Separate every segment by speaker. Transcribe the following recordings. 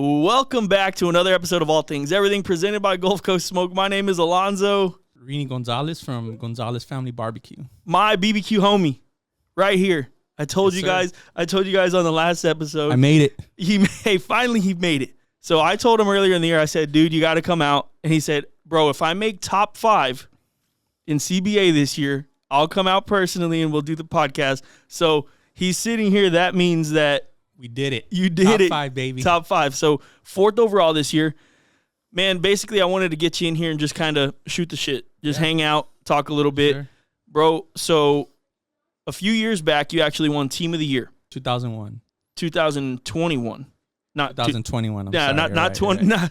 Speaker 1: Welcome back to another episode of All Things Everything, presented by Gulf Coast Smoke. My name is Alonzo.
Speaker 2: Rene Gonzales from Gonzales Family BBQ.
Speaker 1: My BBQ homie, right here. I told you guys on the last episode.
Speaker 2: I made it.
Speaker 1: Finally he made it. So I told him earlier in the year, I said, dude, you got to come out. And he said, bro, if I make top 5 in CBA this year, I'll come out personally and we'll do the podcast. So he's sitting here. That means that
Speaker 2: we did it.
Speaker 1: You did it.
Speaker 2: Top 5, baby.
Speaker 1: Top 5. So 4th overall this year. Man, basically I wanted to get you in here and just kind of shoot the shit. Just hang out, talk a little bit.
Speaker 2: Sure.
Speaker 1: Bro, so a few years back, you actually won Team of the Year.
Speaker 2: 2001.
Speaker 1: 2021. Not
Speaker 2: 2021.
Speaker 1: Not 20. Not,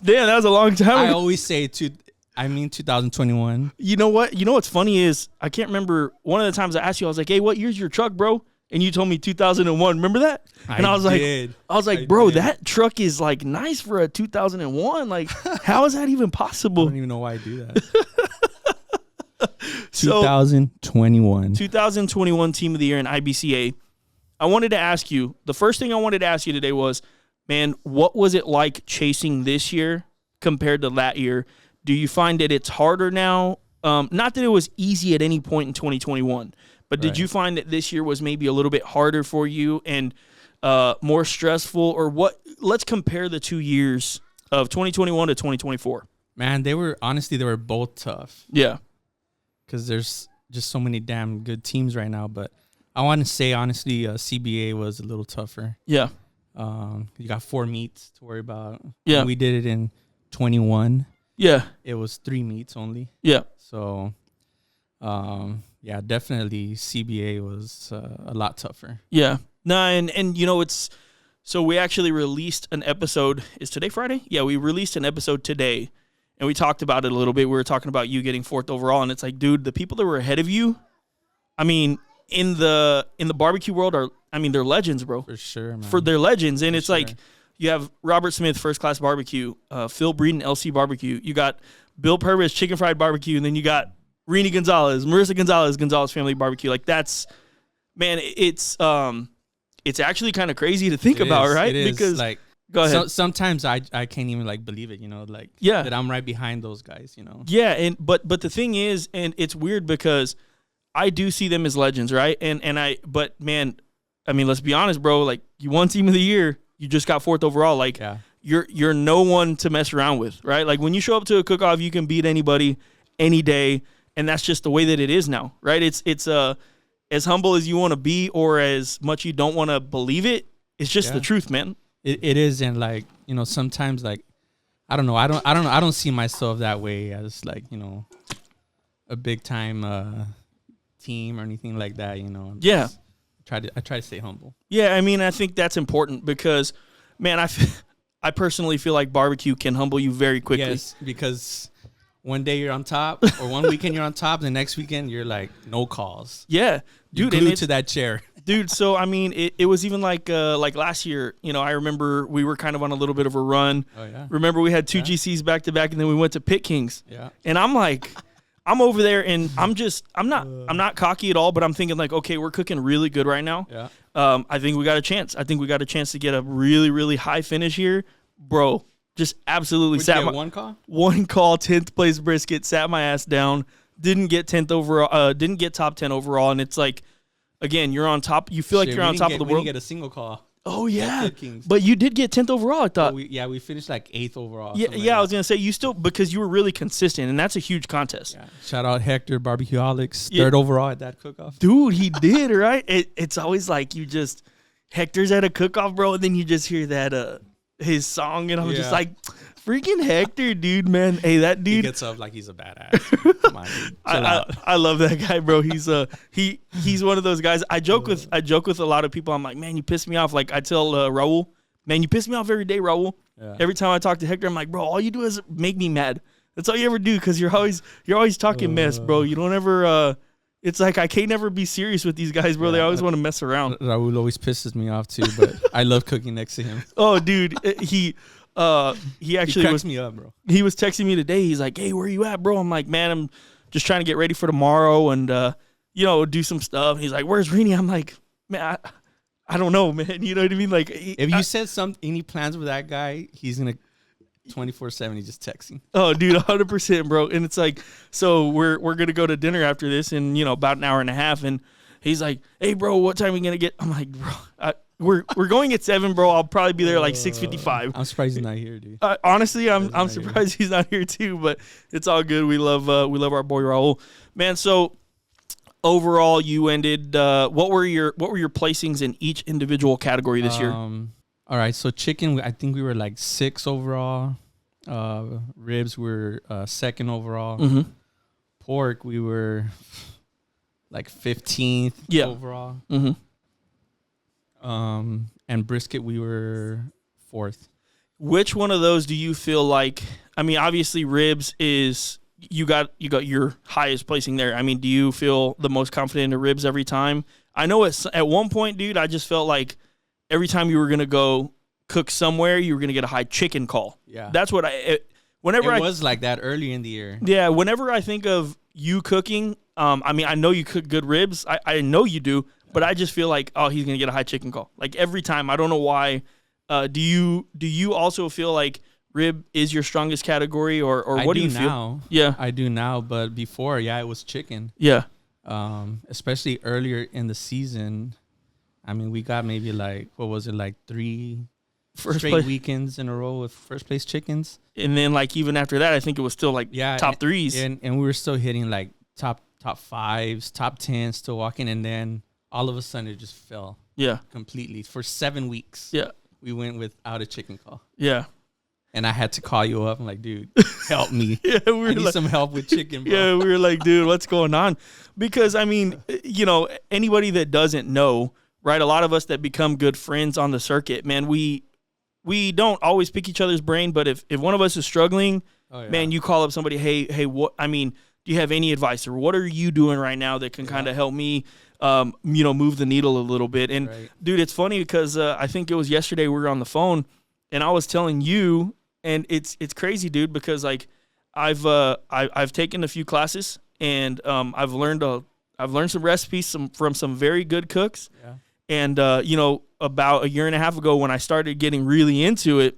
Speaker 1: damn, that was a long time ago.
Speaker 2: I always say 2021.
Speaker 1: You know what? You know what's funny is I can't remember. One of the times I asked you, I was like, hey, what year's your truck, bro? And you told me 2001. Remember that? And I was like, bro, that truck is like nice for a 2001. Like, how is that even possible?
Speaker 2: I don't even know why I do that. 2021.
Speaker 1: 2021 Team of the Year in IBCA. I wanted to ask you, the first thing I wanted to ask you today was, man, what was it like chasing this year compared to that year? Do you find that it's harder now? Not that it was easy at any point in 2021, but did you find that this year was maybe a little bit harder for you and more stressful? Or what? Let's compare the 2 years of 2021 to 2024.
Speaker 2: Man, they were both tough.
Speaker 1: Yeah.
Speaker 2: Because there's just so many damn good teams right now. But I want to say, honestly, CBA was a little tougher.
Speaker 1: Yeah.
Speaker 2: You got 4 meets to worry about.
Speaker 1: Yeah.
Speaker 2: When we did it in 21.
Speaker 1: Yeah.
Speaker 2: It was 3 meets only.
Speaker 1: Yeah.
Speaker 2: So, yeah, definitely CBA was a lot tougher.
Speaker 1: Yeah. No, and you know, so we actually released an episode. Is today Friday? Yeah, we released an episode today, and we talked about it a little bit. We were talking about you getting 4th overall, and it's like, dude, the people that were ahead of you, I mean, in the barbecue world they're legends, bro.
Speaker 2: For sure, man.
Speaker 1: They're legends, and it's like you have Robert Smith, First Class Barbecue, Phil Breeden, LC Barbecue. You got Bill Purvis, Chicken Fried Barbecue, and then you got Rene Gonzales, Marissa Gonzales, Gonzales Family BBQ. Like, that's, man, it's actually kind of crazy to think about, right?
Speaker 2: It is.
Speaker 1: Because,
Speaker 2: like,
Speaker 1: go ahead.
Speaker 2: Sometimes I can't even like believe it, that I'm right behind those guys,
Speaker 1: Yeah, but the thing is, and it's weird because I do see them as legends, right? But man, I mean, let's be honest, bro. Like, you won Team of the Year, you just got 4th overall. Like, you're no one to mess around with, right? Like, when you show up to a cook-off, you can beat anybody any day. And that's just the way that it is now, right? It's as humble as you want to be, or as much you don't want to believe it. It's just the truth, man.
Speaker 2: It is, and like, sometimes, like, I don't know. I don't see myself that way as, like, a big time team or anything like that.
Speaker 1: Yeah.
Speaker 2: I try to stay humble.
Speaker 1: Yeah, I mean, I think that's important because, man, I personally feel like barbecue can humble you very quickly.
Speaker 2: Yes, because one day you're on top, or one weekend you're on top, the next weekend you're like, no calls.
Speaker 1: Yeah,
Speaker 2: dude, glued to that chair.
Speaker 1: Dude, so I mean, it was even like last year. I remember we were kind of on a little bit of a run.
Speaker 2: Oh yeah.
Speaker 1: Remember we had 2 GCs back to back, and then we went to Pit Kings.
Speaker 2: Yeah.
Speaker 1: And I'm like, I'm over there, and I'm not cocky at all, but I'm thinking like, okay, we're cooking really good right now.
Speaker 2: Yeah.
Speaker 1: I think we got a chance. I think we got a chance to get a really, really high finish here, bro. Just absolutely
Speaker 2: one call?
Speaker 1: One call, 10th place brisket, sat my ass down, didn't get 10th overall, didn't get top 10 overall, and it's like, again, you're on top. You feel like you're on top of the world.
Speaker 2: We didn't get a single call.
Speaker 1: Oh yeah, but you did get 10th overall, I thought.
Speaker 2: We finished like 8th overall.
Speaker 1: Yeah, I was gonna say you still, because you were really consistent, and that's a huge contest.
Speaker 2: Yeah. Shout out Hector, Barbecueholics, 3rd overall at that cook-off.
Speaker 1: Dude, he did, right? It's always like Hector's at a cook-off, bro, and then you just hear that his song, and I'm just like, freaking Hector, dude, man. Hey, that dude,
Speaker 2: he gets up like he's a badass. Come on, dude.
Speaker 1: I love that guy, bro. He's one of those guys. I joke with a lot of people. I'm like, man, you piss me off. Like, I tell Raul, man, you piss me off every day, Raul. Yeah. Every time I talk to Hector, I'm like, bro, all you do is make me mad. That's all you ever do, because you're always talking mess, bro. You don't ever. It's like I can't never be serious with these guys, bro. Yeah, they always want to mess around.
Speaker 2: Raul always pisses me off too, but I love cooking next to him.
Speaker 1: Oh, dude, he actually
Speaker 2: cracks me up, bro.
Speaker 1: He was texting me today. He's like, hey, where you at, bro? I'm like, man, I'm just trying to get ready for tomorrow and do some stuff. He's like, where's Rene? I'm like, man, I don't know, man. You know what I mean? Like,
Speaker 2: if you said any plans with that guy, he's gonna 24/7. He's just texting.
Speaker 1: Oh, dude, 100%, bro. And it's like, so we're gonna go to dinner after this in about an hour and a half, and he's like, "Hey, bro, what time are we gonna get?" I'm like, "Bro, we're going at 7, bro. I'll probably be there like 6:55."
Speaker 2: I'm surprised he's not here, dude.
Speaker 1: Honestly, I'm surprised he's not here too, but it's all good. We love our boy Raul, man. So overall, you ended. What were your placings in each individual category this year?
Speaker 2: All right, so chicken, I think we were like 6 overall. Ribs were 2nd overall.
Speaker 1: Mm-hmm.
Speaker 2: Pork, we were like 15th overall.
Speaker 1: Mm-hmm.
Speaker 2: And brisket, we were 4th.
Speaker 1: Which one of those do you feel like? I mean, obviously, ribs is you got your highest placing there. I mean, do you feel the most confident in the ribs every time? I know at one point, dude, I just felt like every time you were gonna go cook somewhere, you were gonna get a high chicken call.
Speaker 2: Yeah,
Speaker 1: that's what it was like that
Speaker 2: early in the year.
Speaker 1: Yeah, whenever I think of you cooking, I mean, I know you cook good ribs. I know you do. But I just feel like, oh, he's gonna get a high chicken call. Like every time, I don't know why. Do you also feel like rib is your strongest category, or what do you feel?
Speaker 2: Now.
Speaker 1: Yeah,
Speaker 2: I do now. But before, it was chicken.
Speaker 1: Yeah.
Speaker 2: Especially earlier in the season. I mean, we got maybe like 3 straight weekends in a row with first place chickens,
Speaker 1: and then like even after that, I think it was still like top 3s,
Speaker 2: and we were still hitting like top 5s, top 10s, still walking, and then all of a sudden, it just fell.
Speaker 1: Yeah.
Speaker 2: Completely. For 7 weeks.
Speaker 1: Yeah.
Speaker 2: We went without a chicken call.
Speaker 1: Yeah.
Speaker 2: And I had to call you up. I'm like, dude, help me.
Speaker 1: I
Speaker 2: need some help with chicken, bro.
Speaker 1: Yeah, we were like, dude, what's going on? Because, I mean, anybody that doesn't know, right, a lot of us that become good friends on the circuit, man, we don't always pick each other's brain, but if one of us is struggling, man, you call up somebody, hey, what? I mean, do you have any advice, or what are you doing right now that can kind of help me move the needle a little bit? And dude, it's funny because I think it was yesterday we were on the phone and I was telling you, and it's crazy, dude, because like I've taken a few classes and I've learned some recipes from some very good cooks. Yeah. And about a year and a half ago when I started getting really into it,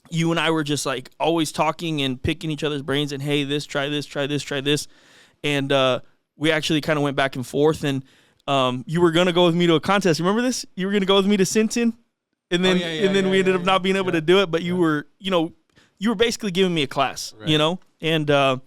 Speaker 1: you and I were just like always talking and picking each other's brains and, hey, try this. And we actually kind of went back and forth, and you were going to go with me to a contest. Remember this? You were going to go with me to Sinton, and then we ended up not being able to do it, but you were basically giving me a class, and I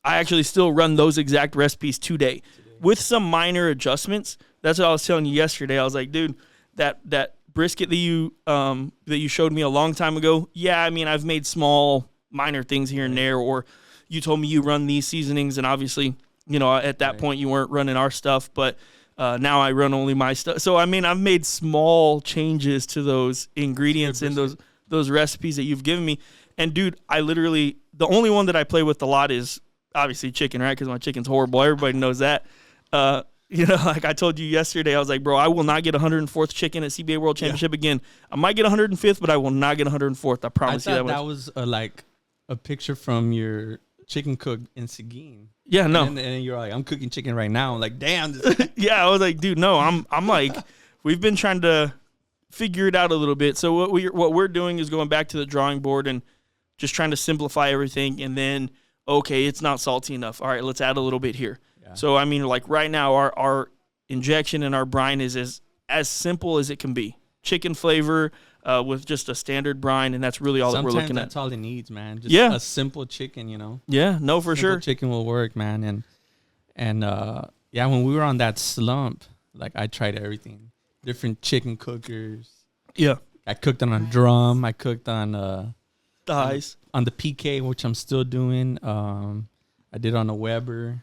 Speaker 1: actually still run those exact recipes today with some minor adjustments. That's what I was telling you yesterday. I was like, dude, that brisket that you showed me a long time ago, I mean, I've made small minor things here and there, or you told me you run these seasonings, and obviously, at that point you weren't running our stuff, but now I run only my stuff. So, I mean, I've made small changes to those ingredients and those recipes that you've given me. And, dude, I literally, the only one that I play with a lot is obviously chicken, right? Because my chicken's horrible. Everybody knows that. Like I told you yesterday, I was like, bro, I will not get 104th chicken at CBA World Championship again. I might get 105th, but I will not get 104th. I promise you that.
Speaker 2: That was like a picture from your chicken cook in Seguin.
Speaker 1: Yeah, no.
Speaker 2: And then you're like, I'm cooking chicken right now. I'm like, damn.
Speaker 1: Yeah, I was like, dude, no. I'm like, we've been trying to figure it out a little bit. So what we're doing is going back to the drawing board and just trying to simplify everything. And then, okay, it's not salty enough. All right, let's add a little bit here. Yeah. So, I mean, like right now, our injection and our brine is as simple as it can be. Chicken flavor with just a standard brine, and that's really all that we're looking at.
Speaker 2: That's all it needs, man. Just a simple chicken,
Speaker 1: Yeah, no, for sure.
Speaker 2: Chicken will work, man. And when we were on that slump, like I tried everything. Different chicken cookers.
Speaker 1: Yeah.
Speaker 2: I cooked on a drum. I cooked on
Speaker 1: thighs.
Speaker 2: On the PK, which I'm still doing. I did on a Weber.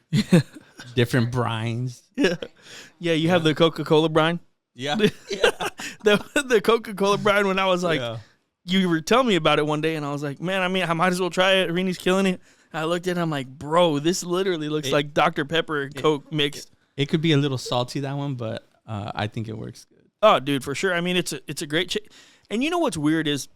Speaker 2: Different brines.
Speaker 1: Yeah. Yeah, you have the Coca-Cola brine?
Speaker 2: Yeah.
Speaker 1: The Coca-Cola brine, when I was like, you were telling me about it one day, and I was like, man, I mean, I might as well try it. Rene's killing it. I looked at it, I'm like, bro, this literally looks like Dr. Pepper and Coke mixed.
Speaker 2: It could be a little salty, that one, but I think it works good.
Speaker 1: Oh, dude, for sure. I mean, it's a great and you know what's weird is,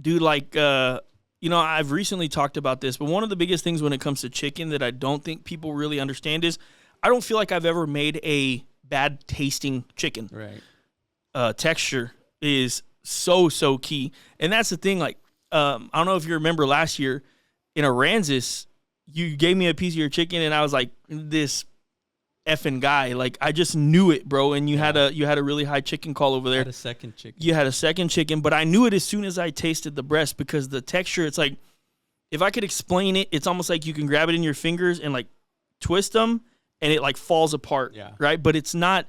Speaker 1: dude, like, I've recently talked about this, but one of the biggest things when it comes to chicken that I don't think people really understand is I don't feel like I've ever made a bad tasting chicken.
Speaker 2: Right.
Speaker 1: texture is so key. And that's the thing. Like, I don't know if you remember last year in Aransas, you gave me a piece of your chicken, and I was like, this effing guy. Like, I just knew it, bro. And you had a really high chicken call over there.
Speaker 2: I had a second chicken.
Speaker 1: You had a second chicken, but I knew it as soon as I tasted the breast because the texture. It's like, if I could explain it, it's almost like you can grab it in your fingers and like twist them, and it like falls apart.
Speaker 2: Yeah.
Speaker 1: Right. But it's not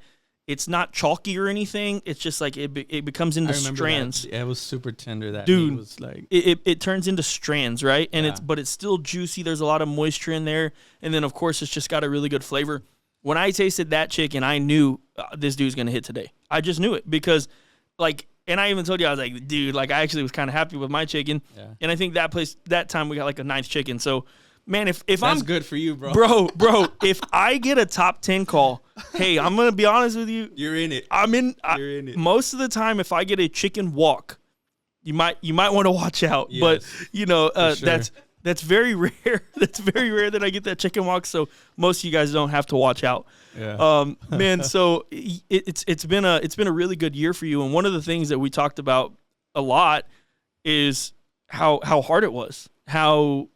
Speaker 1: chalky or anything. It's just like it becomes into strands.
Speaker 2: It was super tender. That
Speaker 1: dude
Speaker 2: meat was like
Speaker 1: it turns into strands, right? And it's still juicy. There's a lot of moisture in there, and then of course it's just got a really good flavor. When I tasted that chicken, I knew this dude's gonna hit today. I just knew it because, like, and I even told you I was like, dude, like I actually was kind of happy with my chicken, and I think that time we got like a 9th chicken. So. Man, if
Speaker 2: that's good for you, bro.
Speaker 1: Bro, if I get a top 10 call, hey, I'm gonna be honest with you.
Speaker 2: You're in it.
Speaker 1: You're in it. Most of the time, if I get a chicken walk, you might want to watch out. Yes, but you know, sure. that's very rare. That's very rare that I get that chicken walk. So most of you guys don't have to watch out.
Speaker 2: Yeah.
Speaker 1: Man. So it's been a really good year for you. And one of the things that we talked about a lot is how hard it was, how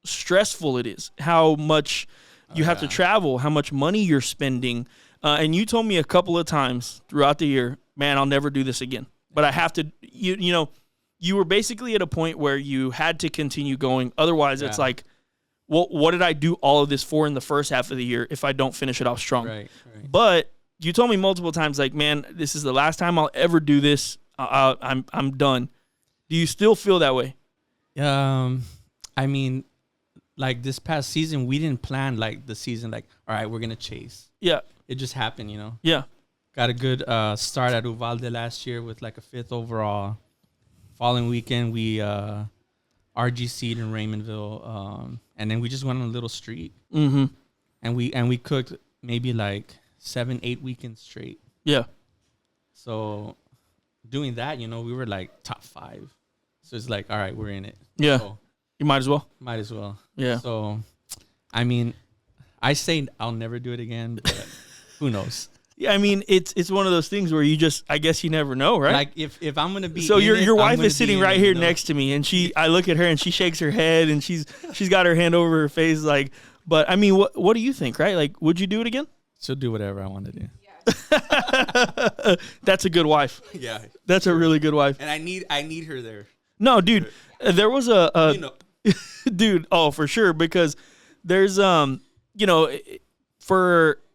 Speaker 1: stressful it is, how much you have to travel, how much money you're spending. And you told me a couple of times throughout the year, man, I'll never do this again. But I have to, you know, you were basically at a point where you had to continue going. Otherwise, it's like, well, what did I do all of this for in the first half of the year if I don't finish it off strong?
Speaker 2: Right.
Speaker 1: But you told me multiple times, like, man, this is the last time I'll ever do this. I'm done. Do you still feel that way?
Speaker 2: I mean, like this past season, we didn't plan like the season, like, all right, we're going to chase.
Speaker 1: Yeah.
Speaker 2: It just happened, you know?
Speaker 1: Yeah.
Speaker 2: Got a good start at Uvalde last year with like a 5th overall. Following weekend, we RGC'd in Raymondville. And then we just went on a little streak.
Speaker 1: Mm-hmm.
Speaker 2: And we cooked maybe like 7-8 weekends straight.
Speaker 1: Yeah.
Speaker 2: So doing that, you know, we were like top 5. So it's like, all right, we're in it.
Speaker 1: Yeah.
Speaker 2: So,
Speaker 1: you might as well.
Speaker 2: Might as well.
Speaker 1: Yeah.
Speaker 2: So, I mean, I say I'll never do it again, but who knows?
Speaker 1: Yeah, I mean, it's one of those things where you just, I guess you never know, right?
Speaker 2: Like if I'm gonna be.
Speaker 1: So your wife is sitting right here next to me, and I look at her and she shakes her head and she's got her hand over her face, like. But I mean, what do you think, right? Like, would you do it again?
Speaker 2: She'll do whatever I want to do.
Speaker 1: Yeah. That's a good wife.
Speaker 2: Yeah.
Speaker 1: That's a really good wife.
Speaker 2: And I need her there.
Speaker 1: No, dude, there was a dude. Oh, for sure, because there's you know,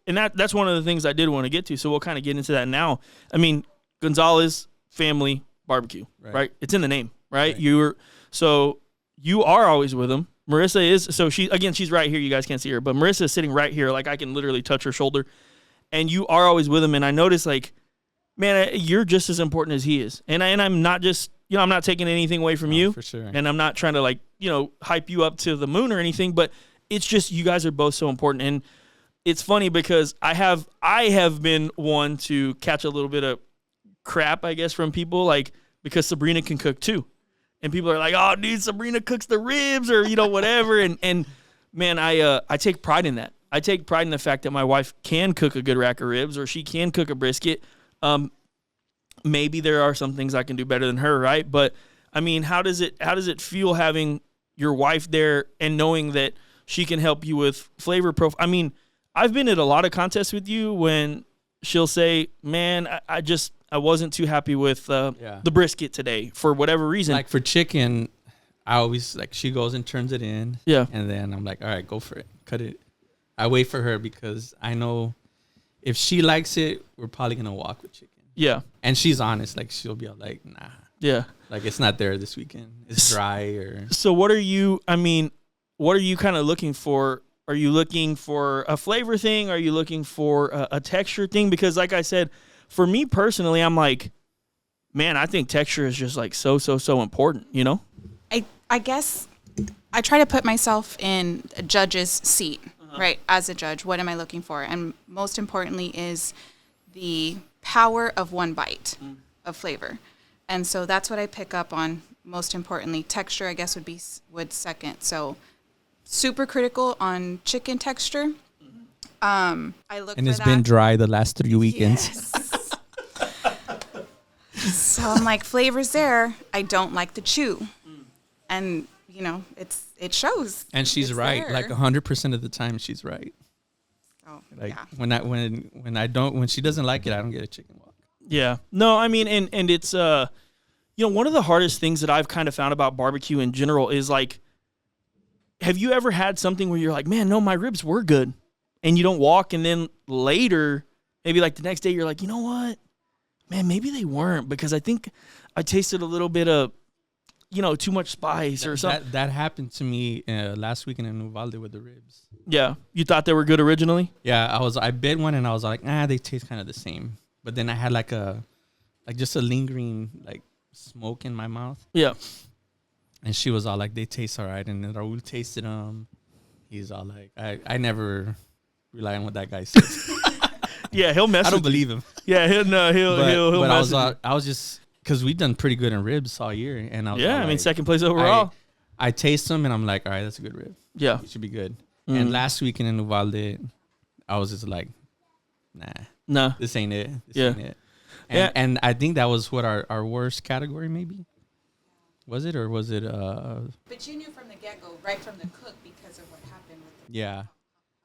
Speaker 1: and that's one of the things I did want to get to. So we'll kind of get into that now. I mean, Gonzales Family BBQ, right? It's in the name, right? You are always with them. Marissa is, so she's right here. You guys can't see her, but Marissa is sitting right here. Like I can literally touch her shoulder, and you are always with him. And I notice, like, man, you're just as important as he is. And I'm not just, you know, I'm not taking anything away from you.
Speaker 2: For sure.
Speaker 1: And I'm not trying to, like, you know, hype you up to the moon or anything, but it's just, you guys are both so important. And it's funny because I have been one to catch a little bit of crap, I guess, from people, like, because Sabrina can cook too. And people are like, oh, dude, Sabrina cooks the ribs or, you know, whatever. And man, I take pride in that. I take pride in the fact that my wife can cook a good rack of ribs or she can cook a brisket. Maybe there are some things I can do better than her, right? But I mean, how does it feel having your wife there and knowing that she can help you with flavor profile? I mean, I've been at a lot of contests with you when she'll say, man, I wasn't too happy with the brisket today for whatever reason.
Speaker 2: Like for chicken, I always, like, she goes and turns it in.
Speaker 1: Yeah.
Speaker 2: And then I'm like, all right, go for it. Cut it. I wait for her because I know if she likes it, we're probably going to walk with chicken.
Speaker 1: Yeah.
Speaker 2: And she's honest. Like, she'll be like, nah.
Speaker 1: Yeah.
Speaker 2: Like, it's not there this weekend. It's dry or.
Speaker 1: So what are you kind of looking for? Are you looking for a flavor thing? Are you looking for a texture thing? Because like I said, for me personally, I'm like, man, I think texture is just like so important, you know?
Speaker 3: I guess I try to put myself in a judge's seat, right? As a judge, what am I looking for? And most importantly is the power of one bite of flavor. And so that's what I pick up on most importantly. Texture, I guess, would second. So super critical on chicken texture. I look
Speaker 2: and
Speaker 3: for
Speaker 2: it's
Speaker 3: that.
Speaker 2: been dry the last 3 weekends.
Speaker 3: Yes. So I'm like, flavor's there. I don't like the chew. And, you know, it shows.
Speaker 2: And she's
Speaker 3: It's
Speaker 2: right.
Speaker 3: there.
Speaker 2: Like 100% of the time, she's right.
Speaker 3: Oh,
Speaker 2: Like
Speaker 3: yeah.
Speaker 2: when she doesn't like it, I don't get a chicken walk.
Speaker 1: Yeah. No, I mean, and it's, you know, one of the hardest things that I've kind of found about barbecue in general is like, have you ever had something where you're like, man, no, my ribs were good, and you don't walk, and then later, maybe like the next day, you're like, you know what, man, maybe they weren't, because I think I tasted a little bit of, you know, too much spice or something.
Speaker 2: That happened to me last weekend in Uvalde with the ribs.
Speaker 1: Yeah. You thought they were good originally?
Speaker 2: Yeah, I bit one and I was like, they taste kind of the same. But then I had like just a lingering like smoke in my mouth.
Speaker 1: Yeah.
Speaker 2: And she was all like, they taste all right. And then Raul tasted them. He's all like, I never rely on what that guy says.
Speaker 1: Yeah, he'll mess.
Speaker 2: I don't
Speaker 1: with
Speaker 2: believe him.
Speaker 1: Yeah, he'll
Speaker 2: But
Speaker 1: mess. With
Speaker 2: I was just because we've done pretty good in ribs all year, and I was
Speaker 1: yeah,
Speaker 2: all
Speaker 1: I mean,
Speaker 2: like,
Speaker 1: second place overall.
Speaker 2: I taste them and I'm like, all right, that's a good rib.
Speaker 1: Yeah.
Speaker 2: It should be good.
Speaker 1: Mm.
Speaker 2: And last weekend in Uvalde, I was just like,
Speaker 1: No.
Speaker 2: this ain't it. This
Speaker 1: Yeah.
Speaker 2: ain't it. And I think that was what our worst category maybe. Was it, or was it
Speaker 3: But you knew from the get-go, right from the cook, because of what happened with the
Speaker 2: yeah.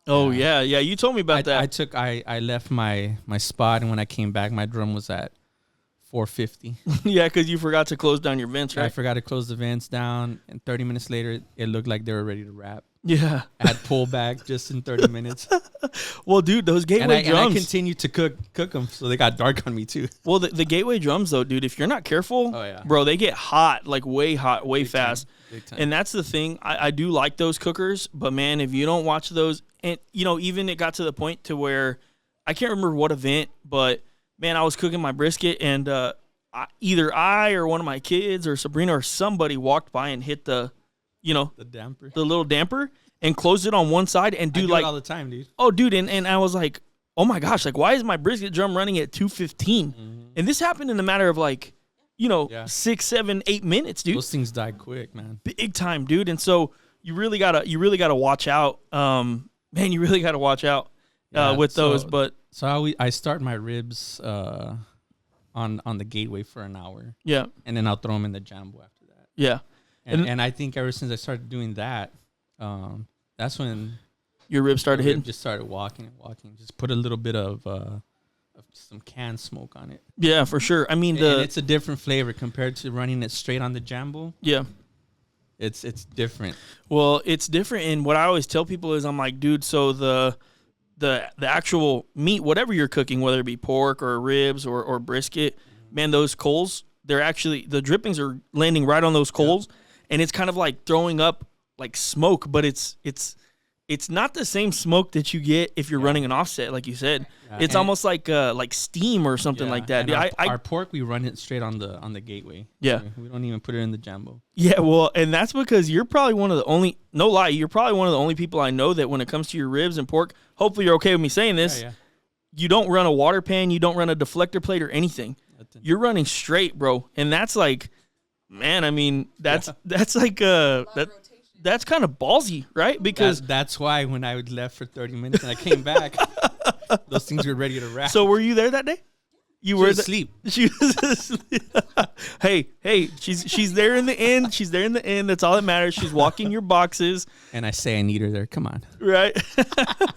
Speaker 1: Oh yeah. You told me about that.
Speaker 2: I left my spot, and when I came back my drum was at 450.
Speaker 1: Yeah, because you forgot to close down your vents,
Speaker 2: I
Speaker 1: right?
Speaker 2: forgot to close the vents down, and 30 minutes later it looked like they were ready to wrap.
Speaker 1: Yeah.
Speaker 2: I had pulled back just in 30 minutes.
Speaker 1: Well, dude, those gateway
Speaker 2: And
Speaker 1: drums.
Speaker 2: I continued to cook them, so they got dark on me too.
Speaker 1: Well, the gateway drums, though, dude, if you're not careful,
Speaker 2: Oh, yeah.
Speaker 1: bro, they get hot, like way hot, way
Speaker 2: Big
Speaker 1: fast.
Speaker 2: time. Big time.
Speaker 1: And that's the thing. I do like those cookers, but man, if you don't watch those, and you know, even it got to the point to where I can't remember what event, but man, I was cooking my brisket, and either I or one of my kids or Sabrina or somebody walked by and hit the, you know,
Speaker 2: the damper.
Speaker 1: the little damper and closed it on one side and
Speaker 2: I
Speaker 1: do
Speaker 2: do
Speaker 1: like
Speaker 2: it all the time, dude.
Speaker 1: oh, dude, and I was like, oh my gosh, like why is my brisket drum running at 215? And this happened in a matter of like, you know,
Speaker 2: Yeah.
Speaker 1: 6, 7, 8 minutes, dude.
Speaker 2: Those things die quick, man.
Speaker 1: Big time, dude. And so you really gotta watch out. Man, you really gotta watch out with those. But
Speaker 2: So I start my ribs on the gateway for an hour,
Speaker 1: yeah,
Speaker 2: and then I'll throw them in the jumbo after that.
Speaker 1: yeah.
Speaker 2: And I think ever since I started doing that, that's when
Speaker 1: Your ribs started
Speaker 2: the rib
Speaker 1: hitting.
Speaker 2: just started walking. Just put a little bit of some canned smoke on it.
Speaker 1: Yeah, for sure. I mean
Speaker 2: And it's a different flavor compared to running it straight on the jumbo.
Speaker 1: yeah.
Speaker 2: It's different.
Speaker 1: Well, it's different. And what I always tell people is, I'm like, dude, so the actual meat, whatever you're cooking, whether it be pork or ribs or brisket, man, those coals, they're actually, the drippings are landing right on those coals, and it's kind of like throwing up like smoke, but it's not the same smoke that you get if you're running an offset, like you said.
Speaker 2: Yeah.
Speaker 1: It's
Speaker 2: And-
Speaker 1: almost like steam or something
Speaker 2: Yeah,
Speaker 1: like that.
Speaker 2: and
Speaker 1: Yeah,
Speaker 2: our pork, we run it straight on the gateway.
Speaker 1: Yeah.
Speaker 2: We don't even put it in the jumbo.
Speaker 1: yeah, well, and that's because you're probably one of the only, no lie, you're probably one of the only people I know that when it comes to your ribs and pork, hopefully you're okay with me saying this,
Speaker 2: Yeah.
Speaker 1: you don't run a water pan, you don't run a deflector plate or anything. You're running straight, bro. And that's like, man, I mean, that's like that's kind of ballsy, right? Because
Speaker 2: That's why when I left for 30 minutes and I came back, those things were ready to wrap.
Speaker 1: so were you there that day? You were
Speaker 2: asleep.
Speaker 1: She was asleep. Hey, she's there in the end. She's there in the end. That's all that matters. She's walking your boxes,
Speaker 2: And I say I need her there. Come on.
Speaker 1: right?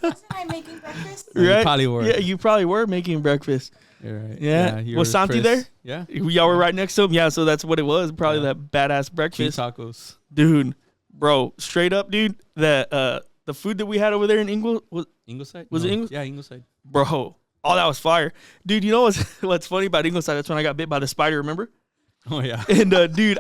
Speaker 3: Wasn't I making breakfast?
Speaker 2: You
Speaker 1: Right?
Speaker 2: probably were.
Speaker 1: Yeah, you probably were making breakfast.
Speaker 2: You're right.
Speaker 1: Yeah.
Speaker 2: you
Speaker 1: Was
Speaker 2: were
Speaker 1: Santi
Speaker 2: Chris.
Speaker 1: there?
Speaker 2: Yeah.
Speaker 1: Y'all were right next to him. Yeah, so that's what it was. Probably
Speaker 2: Yeah.
Speaker 1: that badass
Speaker 2: Cheese
Speaker 1: breakfast,
Speaker 2: tacos.
Speaker 1: dude. Bro, straight up, dude. That the food that we had over there in
Speaker 2: Ingleside?
Speaker 1: Was it Ingles?
Speaker 2: Yeah, Ingleside.
Speaker 1: bro. Oh, that was fire, dude. You know what's funny about Ingleside? That's when I got bit by the spider. Remember?
Speaker 2: Oh, yeah.
Speaker 1: And dude,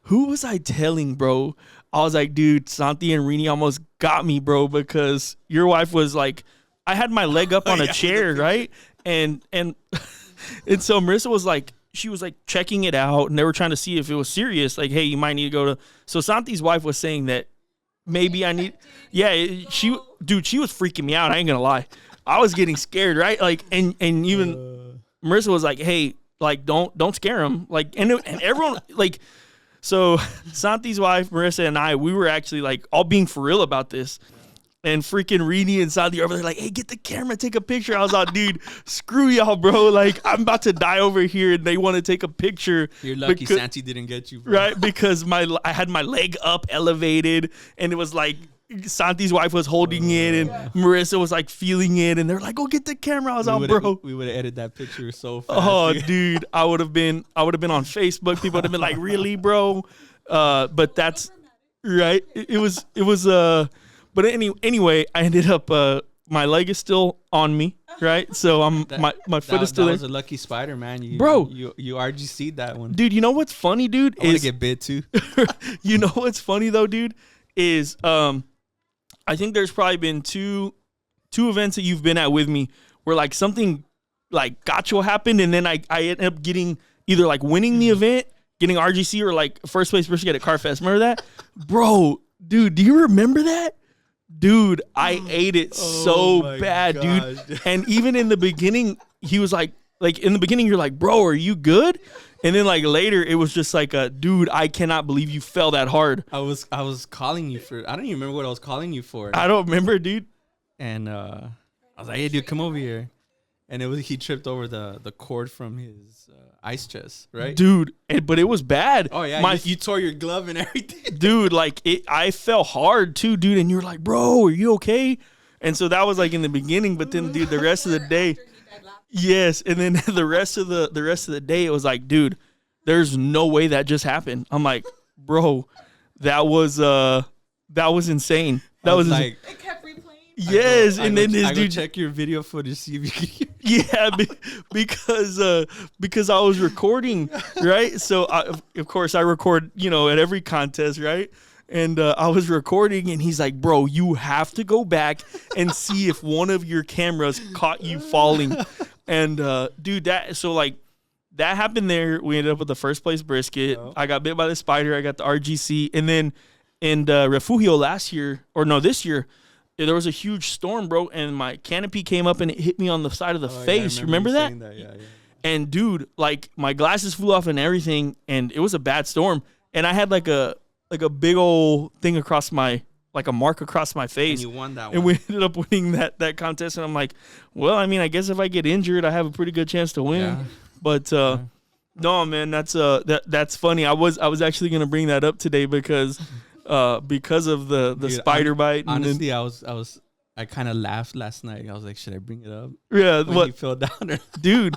Speaker 1: who was I telling, bro? I was like, dude, Santi and Rene almost got me, bro, because your wife was like, I had my leg up on a chair, right? And and so Marissa was like, she was like checking it out, and they were trying to see if it was serious. Like, hey, you might need to go to. So Santi's wife was saying that maybe I need. Yeah, she was freaking me out. I ain't gonna lie. I was getting scared, right? Like, and even Marissa was like, hey, like don't scare him, like, and everyone like. So Santi's wife, Marissa, and I, we were actually like all being for real about this. And freaking Rene and Santi over there like, hey, get the camera, take a picture. I was like, dude, screw y'all, bro. Like, I'm about to die over here, and they want to take a picture.
Speaker 2: You're lucky Santi didn't get you, bro.
Speaker 1: Right, because I had my leg up, elevated, and it was like Santi's wife was holding it, and Marissa was like feeling it, and they're like, go get the camera. I was like, bro.
Speaker 2: We would have edited that picture so fast.
Speaker 1: Oh, dude, I would have been on Facebook. People would have been like, really, bro? But that's right. It was but anyway, I ended up my leg is still on me, right? So my foot is still there.
Speaker 2: That was a lucky spider, man.
Speaker 1: Bro,
Speaker 2: you RGC'd that one.
Speaker 1: Dude, you know what's funny, dude?
Speaker 2: I want to get bit too.
Speaker 1: You know what's funny though, dude? Is I think there's probably been two events that you've been at with me where like something like gotcha happened, and then I ended up getting either like winning the event, getting RGC, or like first place brisket at Carfest. Remember that? Bro, dude, do you remember that? Dude, I ate it so bad, dude. And even in the beginning, he was like in the beginning, you're like, bro, are you good? And then like later, it was just like, dude, I cannot believe you fell that hard.
Speaker 2: I was calling you for, I don't even remember what I was calling you for.
Speaker 1: I don't remember, dude.
Speaker 2: And I was like, hey, dude, come over here. And he tripped over the cord from his ice chest, right?
Speaker 1: Dude, but it was bad.
Speaker 2: Oh, yeah, you tore your glove and everything.
Speaker 1: Dude, like, I fell hard, too, dude. And you were like, bro, are you okay? And so that was, like, in the beginning. But then, dude, the rest of the day. Yes, and then the rest of the day, it was like, dude, there's no way that just happened. I'm like, bro, that was insane. That was like,
Speaker 3: it kept replaying.
Speaker 1: Yes, and then this dude
Speaker 2: check your video footage, see if you can hear.
Speaker 1: Yeah, because I was recording, right? So of course I record, at every contest, right? And I was recording, and he's like, bro, you have to go back and see if one of your cameras caught you falling. And dude, that happened there. We ended up with the first place brisket. I got bit by the spider. I got the RGC, and then in Refugio this year, there was a huge storm, bro, and my canopy came up and it hit me on the side of the face.
Speaker 2: Yeah,
Speaker 1: remember that?
Speaker 2: Yeah.
Speaker 1: And dude, like my glasses flew off and everything, and it was a bad storm. And I had like a big old thing across a mark across my face.
Speaker 2: And you won that one.
Speaker 1: And we ended up winning that contest. And I'm like, well, I mean, I guess if I get injured, I have a pretty good chance to win.
Speaker 2: Yeah.
Speaker 1: But no, man, that's funny. I was actually gonna bring that up today because of the dude, spider bite.
Speaker 2: Honestly, I kind of laughed last night. I was like, should I bring it up?
Speaker 1: Yeah,
Speaker 2: when he fell down,
Speaker 1: dude.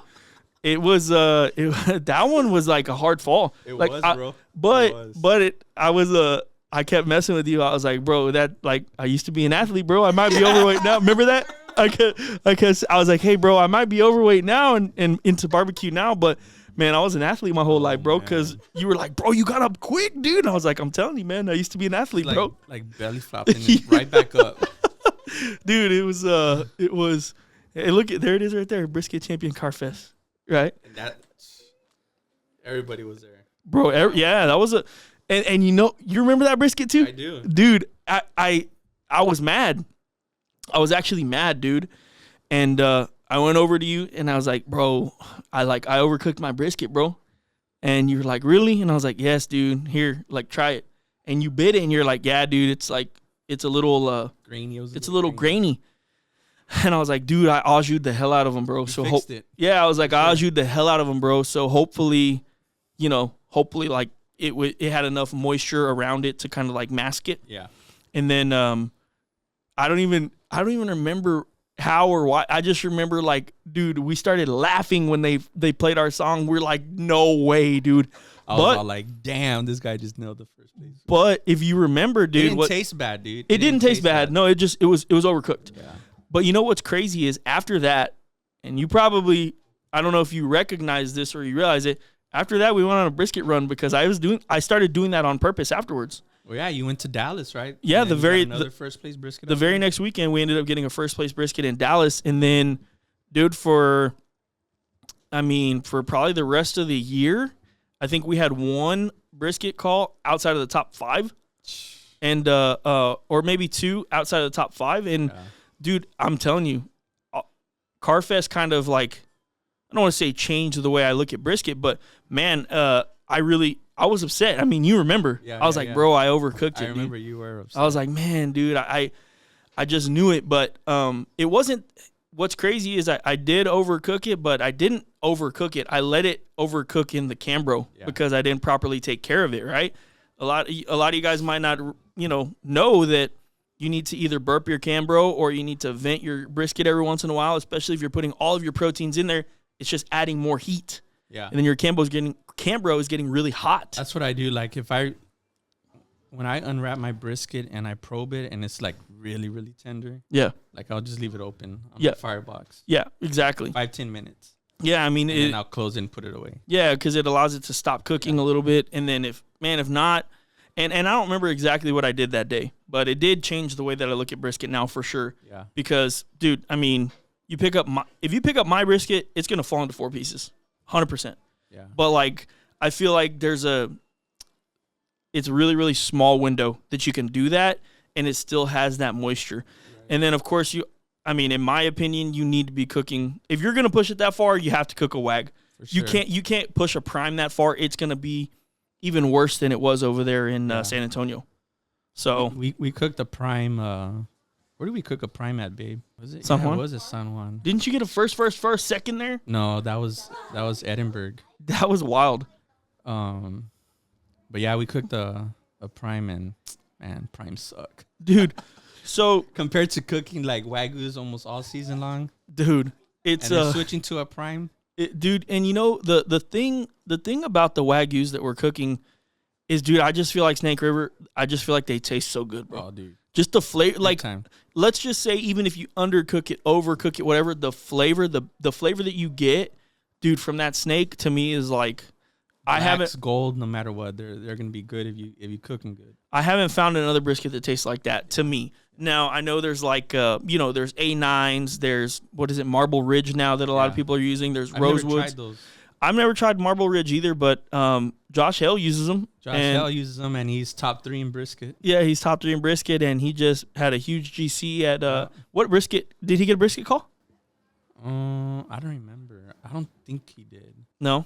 Speaker 1: It was that one was like a hard fall.
Speaker 2: It
Speaker 1: like,
Speaker 2: was, bro.
Speaker 1: I kept messing with you. I was like, bro, that like I used to be an athlete, bro. I might be overweight now. Remember that? I was like, hey, bro, I might be overweight now and into barbecue now, but man, I was an athlete my whole life, bro. Because you were like, bro, you got up quick, dude. And I was like, I'm telling you, man, I used to be an athlete, bro.
Speaker 2: Like belly flopping right back up,
Speaker 1: dude. It was. Hey, look at there it is right there, Brisket Champion Carfest, right?
Speaker 2: And that everybody was there,
Speaker 1: bro. Yeah, that was and you remember that brisket too?
Speaker 2: I do,
Speaker 1: dude. I was mad. I was actually mad, dude. And I went over to you and I was like, bro, I overcooked my brisket, bro. And you're like, really? And I was like, yes, dude. Here, like, try it. And you bit it and you're like, yeah, dude. It's a little
Speaker 2: grainy.
Speaker 1: It's a little grainy. And I was like, dude, I au juice the hell out of them, bro. So
Speaker 2: fixed it.
Speaker 1: Yeah, I was like, I au juice the hell out of them, bro. So hopefully, like it had enough moisture around it to kind of like mask it.
Speaker 2: Yeah.
Speaker 1: And then I don't even remember how or why. I just remember like, dude, we started laughing when they played our song. We're like, no way, dude.
Speaker 2: I was all like, damn, this guy just nailed the first place.
Speaker 1: But if you remember, dude,
Speaker 2: it didn't taste bad, dude.
Speaker 1: It didn't taste bad. No, it was overcooked.
Speaker 2: Yeah.
Speaker 1: But you know what's crazy is after that, and you probably, I don't know if you recognize this or you realize it, after that we went on a brisket run because I started doing that on purpose afterwards.
Speaker 2: Well, yeah, you went to Dallas, right?
Speaker 1: Yeah,
Speaker 2: another first place brisket.
Speaker 1: The very next weekend we ended up getting a first place brisket in Dallas, and then, dude, for probably the rest of the year, I think we had one brisket call outside of the top 5, and or maybe 2 outside of the top 5, and. Yeah. Dude, I'm telling you, Carfest kind of like, I don't want to say changed the way I look at brisket, but man, I was upset. I mean, you remember.
Speaker 2: Yeah,
Speaker 1: I was like, bro, I overcooked it.
Speaker 2: I remember you were upset.
Speaker 1: I was like, man, dude, I I just knew it, but it wasn't. What's crazy is I did overcook it, but I didn't overcook it. I let it overcook in the Cambro because I didn't properly take care of it. Right. A lot of you guys might not know that you need to either burp your Cambro or you need to vent your brisket every once in a while, especially if you're putting all of your proteins in there. It's just adding more heat.
Speaker 2: Yeah.
Speaker 1: And then your Cambro is getting really hot.
Speaker 2: That's what I do. Like when I unwrap my brisket and I probe it and it's like really, really tender.
Speaker 1: Yeah.
Speaker 2: Like I'll just leave it open on the firebox.
Speaker 1: Yeah, exactly.
Speaker 2: 5-10 minutes.
Speaker 1: Yeah, I mean,
Speaker 2: then I'll close it and put it away.
Speaker 1: Yeah, because it allows it to stop cooking a little bit. And then if not, and I don't remember exactly what I did that day, but it did change the way that I look at brisket now for sure. Yeah. Because, dude, I mean, if you pick up my brisket, it's gonna fall into 4 pieces, 100%. Yeah. But like, I feel like it's a really, really small window that you can do that, and it still has that moisture. Right. And then, of course, in my opinion, you need to be cooking. If you're gonna push it that far, you have to cook a wag. For sure. You can't push a prime that far. It's gonna be even worse than it was over there in San Antonio. So
Speaker 2: we cooked a prime. Where did we cook a prime at, babe? Was it
Speaker 1: San Juan?
Speaker 2: Was it San Juan?
Speaker 1: Didn't you get a first, second there?
Speaker 2: No, that was Edinburgh.
Speaker 1: That was wild.
Speaker 2: But yeah, we cooked a prime, and man, primes suck,
Speaker 1: dude. So
Speaker 2: compared to cooking like Wagyus almost all season long,
Speaker 1: dude, it's
Speaker 2: switching to a prime.
Speaker 1: Dude, and the thing about the Wagyus that we're cooking is, dude, I just feel like Snake River. I just feel like they taste so good, bro.
Speaker 2: Oh, dude,
Speaker 1: just the flavor. Like, let's just say, even if you undercook it, overcook it, whatever, the flavor that you get, dude, from that snake to me is like, I haven't
Speaker 2: gold. No matter what, they're gonna be good if you cook them good.
Speaker 1: I haven't found another brisket that tastes like that to me. Now, I know there's like, there's A9s, there's, what is it, Marble Ridge now that a lot of people are using. There's Rosewoods. Never tried those. I've never tried Marble Ridge either, but Josh Hale uses them.
Speaker 2: Hale uses them, and he's top 3 in brisket.
Speaker 1: Yeah, he's top 3 in brisket, and he just had a huge GC at, what brisket? Did he get a brisket call?
Speaker 2: I don't remember. I don't think he did.
Speaker 1: No?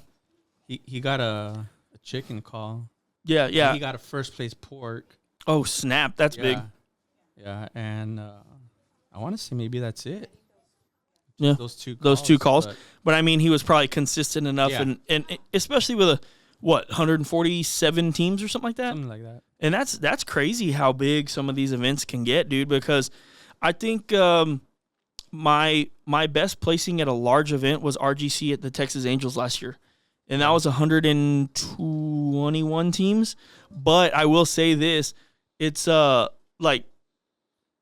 Speaker 2: He got a chicken call.
Speaker 1: Yeah.
Speaker 2: He got a first place pork.
Speaker 1: Oh, snap. That's big.
Speaker 2: Yeah, and I want to say maybe that's it.
Speaker 1: Yeah,
Speaker 2: those two calls.
Speaker 1: But I mean, he was probably consistent enough, and especially with 147 teams or something like that.
Speaker 2: Something like that.
Speaker 1: And that's crazy how big some of these events can get, dude. Because I think my best placing at a large event was RGC at the Texas Angels last year, and that was 121 teams. But I will say this: it's like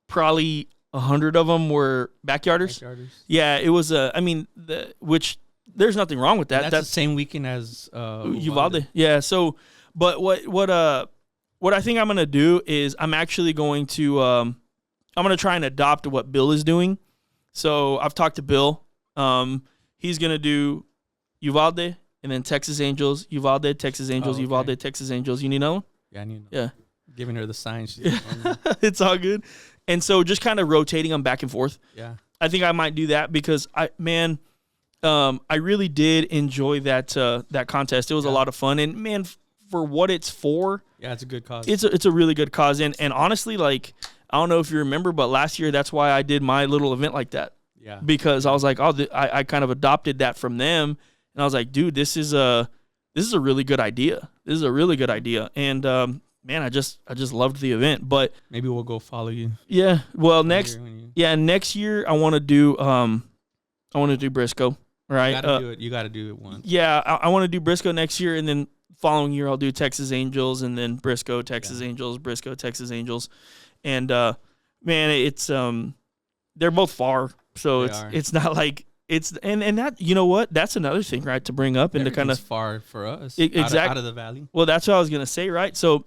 Speaker 1: probably 100 of them were backyarders. Yeah, it was which there's nothing wrong with that.
Speaker 2: And that's the same weekend as
Speaker 1: Uvalde. Yeah. So, but what I think I'm gonna do is I'm actually going to I'm gonna try and adopt what Bill is doing. So I've talked to Bill. He's gonna do Uvalde and then Texas Angels, Uvalde, Texas Angels, Uvalde, Texas Angels. You need another one?
Speaker 2: Yeah, I need.
Speaker 1: Yeah.
Speaker 2: Giving her the signs.
Speaker 1: It's all good. And so just kind of rotating them back and forth.
Speaker 2: Yeah.
Speaker 1: I think I might do that because I really did enjoy that contest. It was a lot of fun. And man, for what it's for.
Speaker 2: Yeah, it's a good cause.
Speaker 1: It's a really good cause. And honestly, like, I don't know if you remember, but last year, that's why I did my little event like that.
Speaker 2: Yeah.
Speaker 1: Because I was like, I kind of adopted that from them. And I was like, dude, this is a really good idea. This is a really good idea. And, man, I just loved the event, but
Speaker 2: maybe we'll go follow you.
Speaker 1: Yeah. Well, next year I want to do Briscoe, right?
Speaker 2: You got to do it once.
Speaker 1: Yeah, I want to do Briscoe next year, and then following year I'll do Texas Angels, and then Briscoe, Texas Angels, Briscoe, Texas Angels, and man, it's they're both far, so it's not like it's and that, you know what, that's another thing, right, to bring up and to kind of
Speaker 2: far for us,
Speaker 1: exactly
Speaker 2: out of the valley.
Speaker 1: Well, that's what I was gonna say, right? So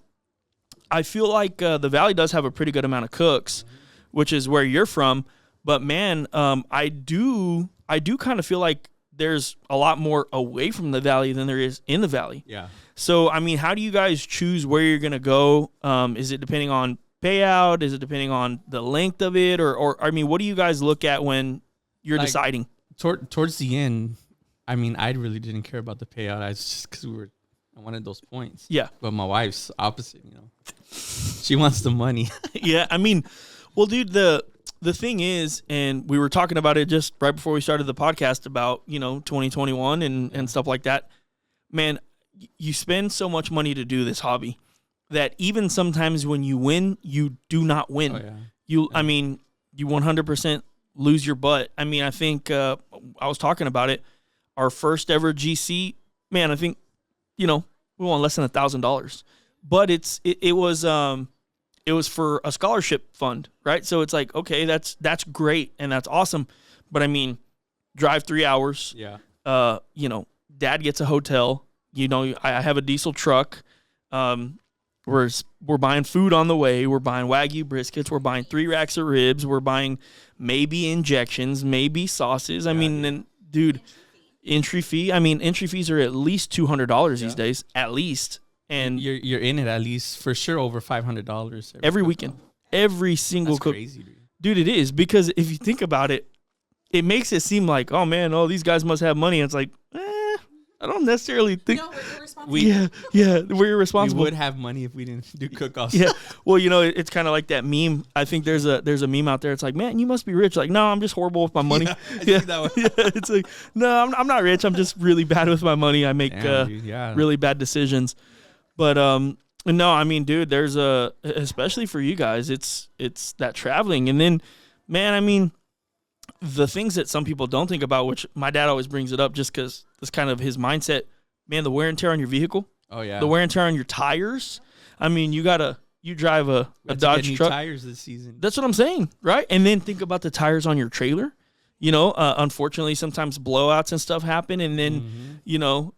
Speaker 1: I feel like the Valley does have a pretty good amount of cooks, which is where you're from. But man, I do kind of feel like there's a lot more away from the Valley than there is in the Valley.
Speaker 2: Yeah.
Speaker 1: So I mean, how do you guys choose where you're gonna go? Is it depending on payout? Is it depending on the length of it, or I mean, what do you guys look at when you're deciding?
Speaker 2: Towards the end, I mean, I really didn't care about the payout. I was just because I wanted those points.
Speaker 1: Yeah.
Speaker 2: But my wife's opposite, She wants the money.
Speaker 1: Yeah, I mean, well, dude, the thing is, and we were talking about it just right before we started the podcast about, 2021 and stuff like that. Man, you spend so much money to do this hobby that even sometimes when you win, you do not win. I mean, you 100% lose your butt. I mean, I think I was talking about it. Our first ever GC, man, I think, we won less than $1,000, but it was for a scholarship fund, right? So it's like, okay, that's great and that's awesome, but I mean, drive 3 hours.
Speaker 2: Yeah.
Speaker 1: Dad gets a hotel. I have a diesel truck. We're buying food on the way. We're buying Wagyu briskets. We're buying 3 racks of ribs. We're buying maybe injections, maybe sauces. I mean, and dude, entry fee. I mean, entry fees are at least $200 these days, at least. And
Speaker 2: you're in it at least for sure over $500
Speaker 1: every weekend, every single cook.
Speaker 2: Crazy,
Speaker 1: dude, it is, because if you think about it, it makes it seem like, oh man, these guys must have money. And it's like, I don't necessarily think.
Speaker 3: No, we're irresponsible.
Speaker 1: We're irresponsible.
Speaker 2: We would have money if we didn't do cook-offs.
Speaker 1: Yeah, well, it's kind of like that meme. I think there's a meme out there. It's like, man, you must be rich. Like, no, I'm just horrible with my money.
Speaker 2: Yeah, that one.
Speaker 1: It's like, no, I'm not rich. I'm just really bad with my money. I make really bad decisions. But no, I mean, dude, there's especially for you guys, it's that traveling, and then, man, I mean, the things that some people don't think about, which my dad always brings it up just because that's kind of his mindset, man, the wear and tear on your vehicle.
Speaker 2: Oh, yeah.
Speaker 1: The wear and tear on your tires. I mean, you drive a Dodge truck.
Speaker 2: Tires this season.
Speaker 1: That's what I'm saying, right? And then think about the tires on your trailer. Unfortunately, sometimes blowouts and stuff happen, and then,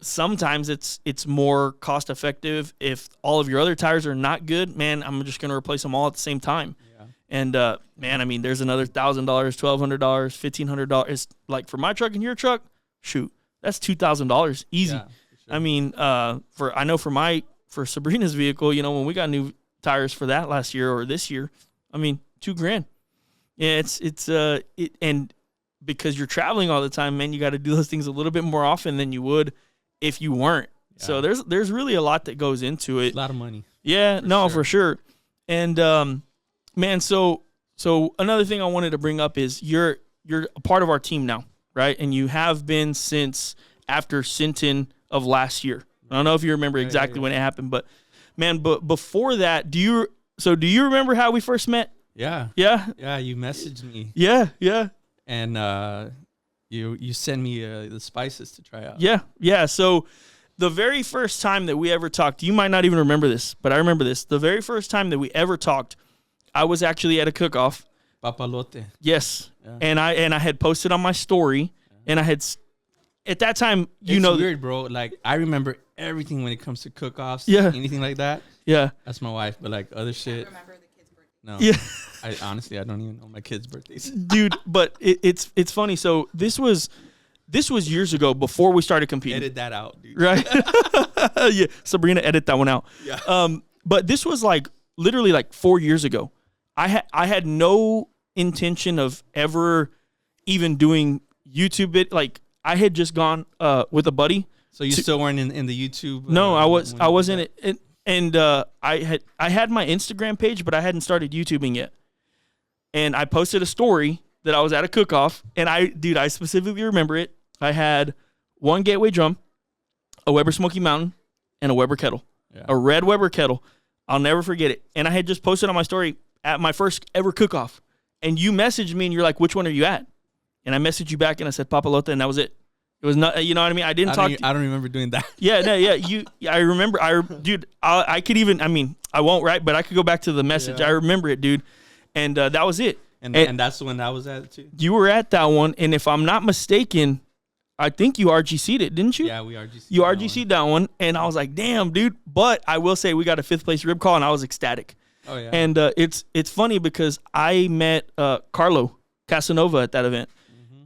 Speaker 1: sometimes it's more cost effective if all of your other tires are not good. Man, I'm just going to replace them all at the same time. And, man, I mean, there's another $1,000, $1,200, $1,500. It's like for my truck and your truck, shoot, that's $2,000 easy. Yeah, sure. I mean, for Sabrina's vehicle, when we got new tires for that last year or this year, I mean, $2,000. Yeah, and because you're traveling all the time, man, you got to do those things a little bit more often than you would if you weren't. Yeah. So there's really a lot that goes into it.
Speaker 2: A lot of money.
Speaker 1: Yeah, for sure. And, man, so another thing I wanted to bring up is you're a part of our team now, right? And you have been since after Sinton of last year. I don't know if you remember exactly when it happened, but man, before that, do you remember how we first met?
Speaker 2: Yeah.
Speaker 1: Yeah?
Speaker 2: Yeah, you messaged me.
Speaker 1: Yeah, yeah.
Speaker 2: And you sent me the spices to try out.
Speaker 1: Yeah, yeah. So the very first time that we ever talked, you might not even remember this, but I remember this. The very first time that we ever talked, I was actually at a cook-off.
Speaker 2: Papalote.
Speaker 1: Yes. Yeah. And I had posted on my story, and I had, at that time,
Speaker 2: it's weird, bro. Like, I remember everything when it comes to cook-offs.
Speaker 1: Yeah.
Speaker 2: Anything like that.
Speaker 1: Yeah.
Speaker 2: That's my wife, but like other shit.
Speaker 3: I remember the kids' birthday.
Speaker 2: No.
Speaker 1: Yeah.
Speaker 2: I honestly don't even know my kids' birthdays.
Speaker 1: Dude, but it's funny. So this was years ago before we started competing.
Speaker 2: Edit that out, dude.
Speaker 1: Right? Yeah. Sabrina, edit that one out.
Speaker 2: Yeah.
Speaker 1: But this was like literally like 4 years ago. I had no intention of ever even doing YouTube. Like, I had just gone with a buddy.
Speaker 2: So you still weren't in the YouTube?
Speaker 1: No, I wasn't. And I had my Instagram page, but I hadn't started YouTubing yet. And I posted a story that I was at a cook-off, and I specifically remember it. I had one Gateway drum, a Weber Smoky Mountain, and a Weber kettle, a red Weber kettle. I'll never forget it. And I had just posted on my story at my first ever cook-off, and you messaged me, and you're like, "Which one are you at?" And I messaged you back, and I said Papalote, and that was it. It was not, you know what I mean? I didn't talk.
Speaker 2: I don't remember doing that.
Speaker 1: Yeah, no, yeah. I remember. Dude, I could even. I mean, I won't, right? But I could go back to the message. Yeah. I remember it, dude. And that was it.
Speaker 2: And that's the one I was at too.
Speaker 1: You were at that one, and if I'm not mistaken, I think you RGC'd it, didn't you?
Speaker 2: Yeah, we RGC'd.
Speaker 1: You RGC'd that one, and I was like, damn, dude. But I will say we got a 5th place rib call, and I was ecstatic.
Speaker 2: Oh yeah.
Speaker 1: And it's funny because I met Carlo Casanova at that event,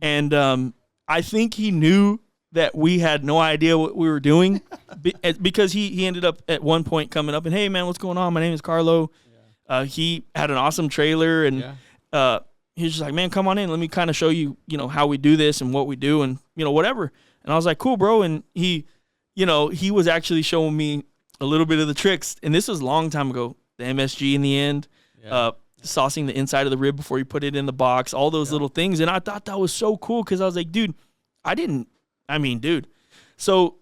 Speaker 1: and I think he knew that we had no idea what we were doing because he ended up at one point coming up and, hey man, what's going on? My name is Carlo. Yeah. He had an awesome trailer, and he was just like, man, come on in. Let me kind of show you, how we do this and what we do and, whatever. And I was like, cool, bro. And he was actually showing me a little bit of the tricks. And this was a long time ago, the MSG in the end. Yeah. saucing the inside of the rib before you put it in the box, all those little things. And I thought that was so cool because I was like, dude, dude. So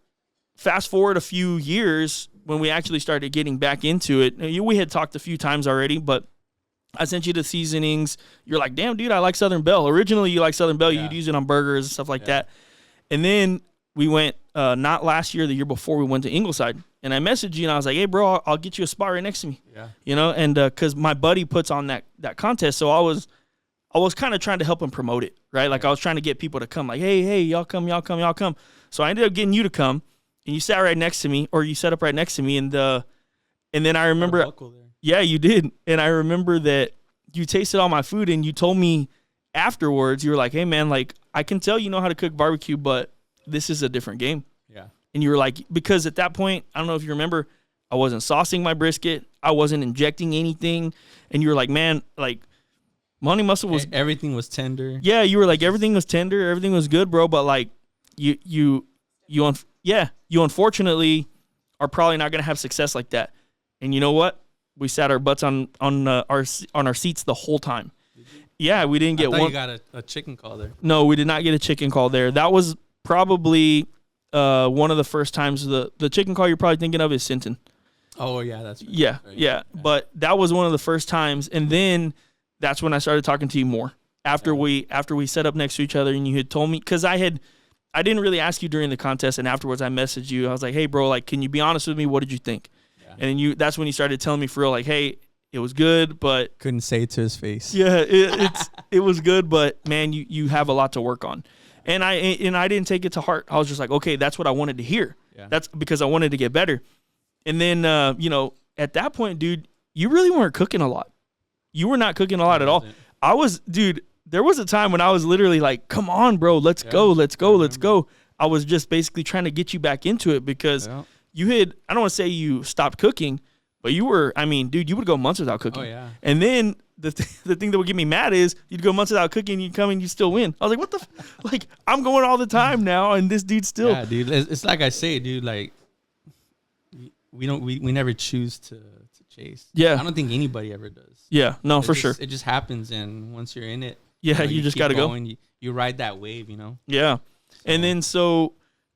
Speaker 1: fast forward a few years when we actually started getting back into it. We had talked a few times already, but I sent you the seasonings. You're like, damn, dude, I like Southern Belle. Originally, you like Southern Belle. You'd use it on burgers and stuff like that. And then we went, not last year, the year before, we went to Ingleside. And I messaged you, and I was like, hey, bro, I'll get you a spot right next to me. Yeah. You know, and because my buddy puts on that contest, so I was kind of trying to help him promote it, right? Like, I was trying to get people to come, like, hey, y'all come. So I ended up getting you to come, and you sat right next to me, or you sat up right next to me, and then I remember, yeah, you did. And I remember that you tasted all my food, and you told me afterwards, you were like, hey, man, like, I can tell you know how to cook barbecue, but this is a different game. Yeah. And you were like, because at that point, I don't know if you remember, I wasn't saucing my brisket. I wasn't injecting anything. And you were like, man, like, Money Muscle was...
Speaker 2: Everything was tender.
Speaker 1: Yeah, you were like, everything was tender. Everything was good, bro. But, like, you unfortunately are probably not going to have success like that. And you know what? We sat our butts on our seats the whole time. Yeah, we didn't get one.
Speaker 2: You got a chicken call there.
Speaker 1: No, we did not get a chicken call there. That was probably one of the first times. The chicken call you're probably thinking of is Sinton.
Speaker 2: Oh, yeah, that's right.
Speaker 1: Yeah, right. Yeah. But that was one of the first times. And then that's when I started talking to you more. After we set up next to each other and you had told me, because I didn't really ask you during the contest, and afterwards I messaged you. I was like, hey, bro, like, can you be honest with me? What did you think? Yeah. And then that's when you started telling me for real, like, hey, it was good, but
Speaker 2: couldn't say it to his face.
Speaker 1: Yeah, it was good, but man, you have a lot to work on. And I didn't take it to heart. I was just like, okay, that's what I wanted to hear. Yeah. That's because I wanted to get better. And then at that point, dude, you really weren't cooking a lot. You were not cooking a lot at all. I was, dude, there was a time when I was literally like, come on, bro, let's go. I was just basically trying to get you back into it because you had, I don't want to say you stopped cooking, but you were, I mean, dude, you would go months without cooking. Oh, yeah. And then the thing that would get me mad is you'd go months without cooking, you'd come and you still win. I was like, what the like, I'm going all the time now, and this dude still.
Speaker 2: Yeah, dude. It's like I say, dude, like, we never choose to chase.
Speaker 1: Yeah.
Speaker 2: I don't think anybody ever does.
Speaker 1: Yeah, no, for sure.
Speaker 2: It just happens, and once you're in it,
Speaker 1: you just got to go.
Speaker 2: You ride that wave, you know?
Speaker 1: Yeah. So. And then so,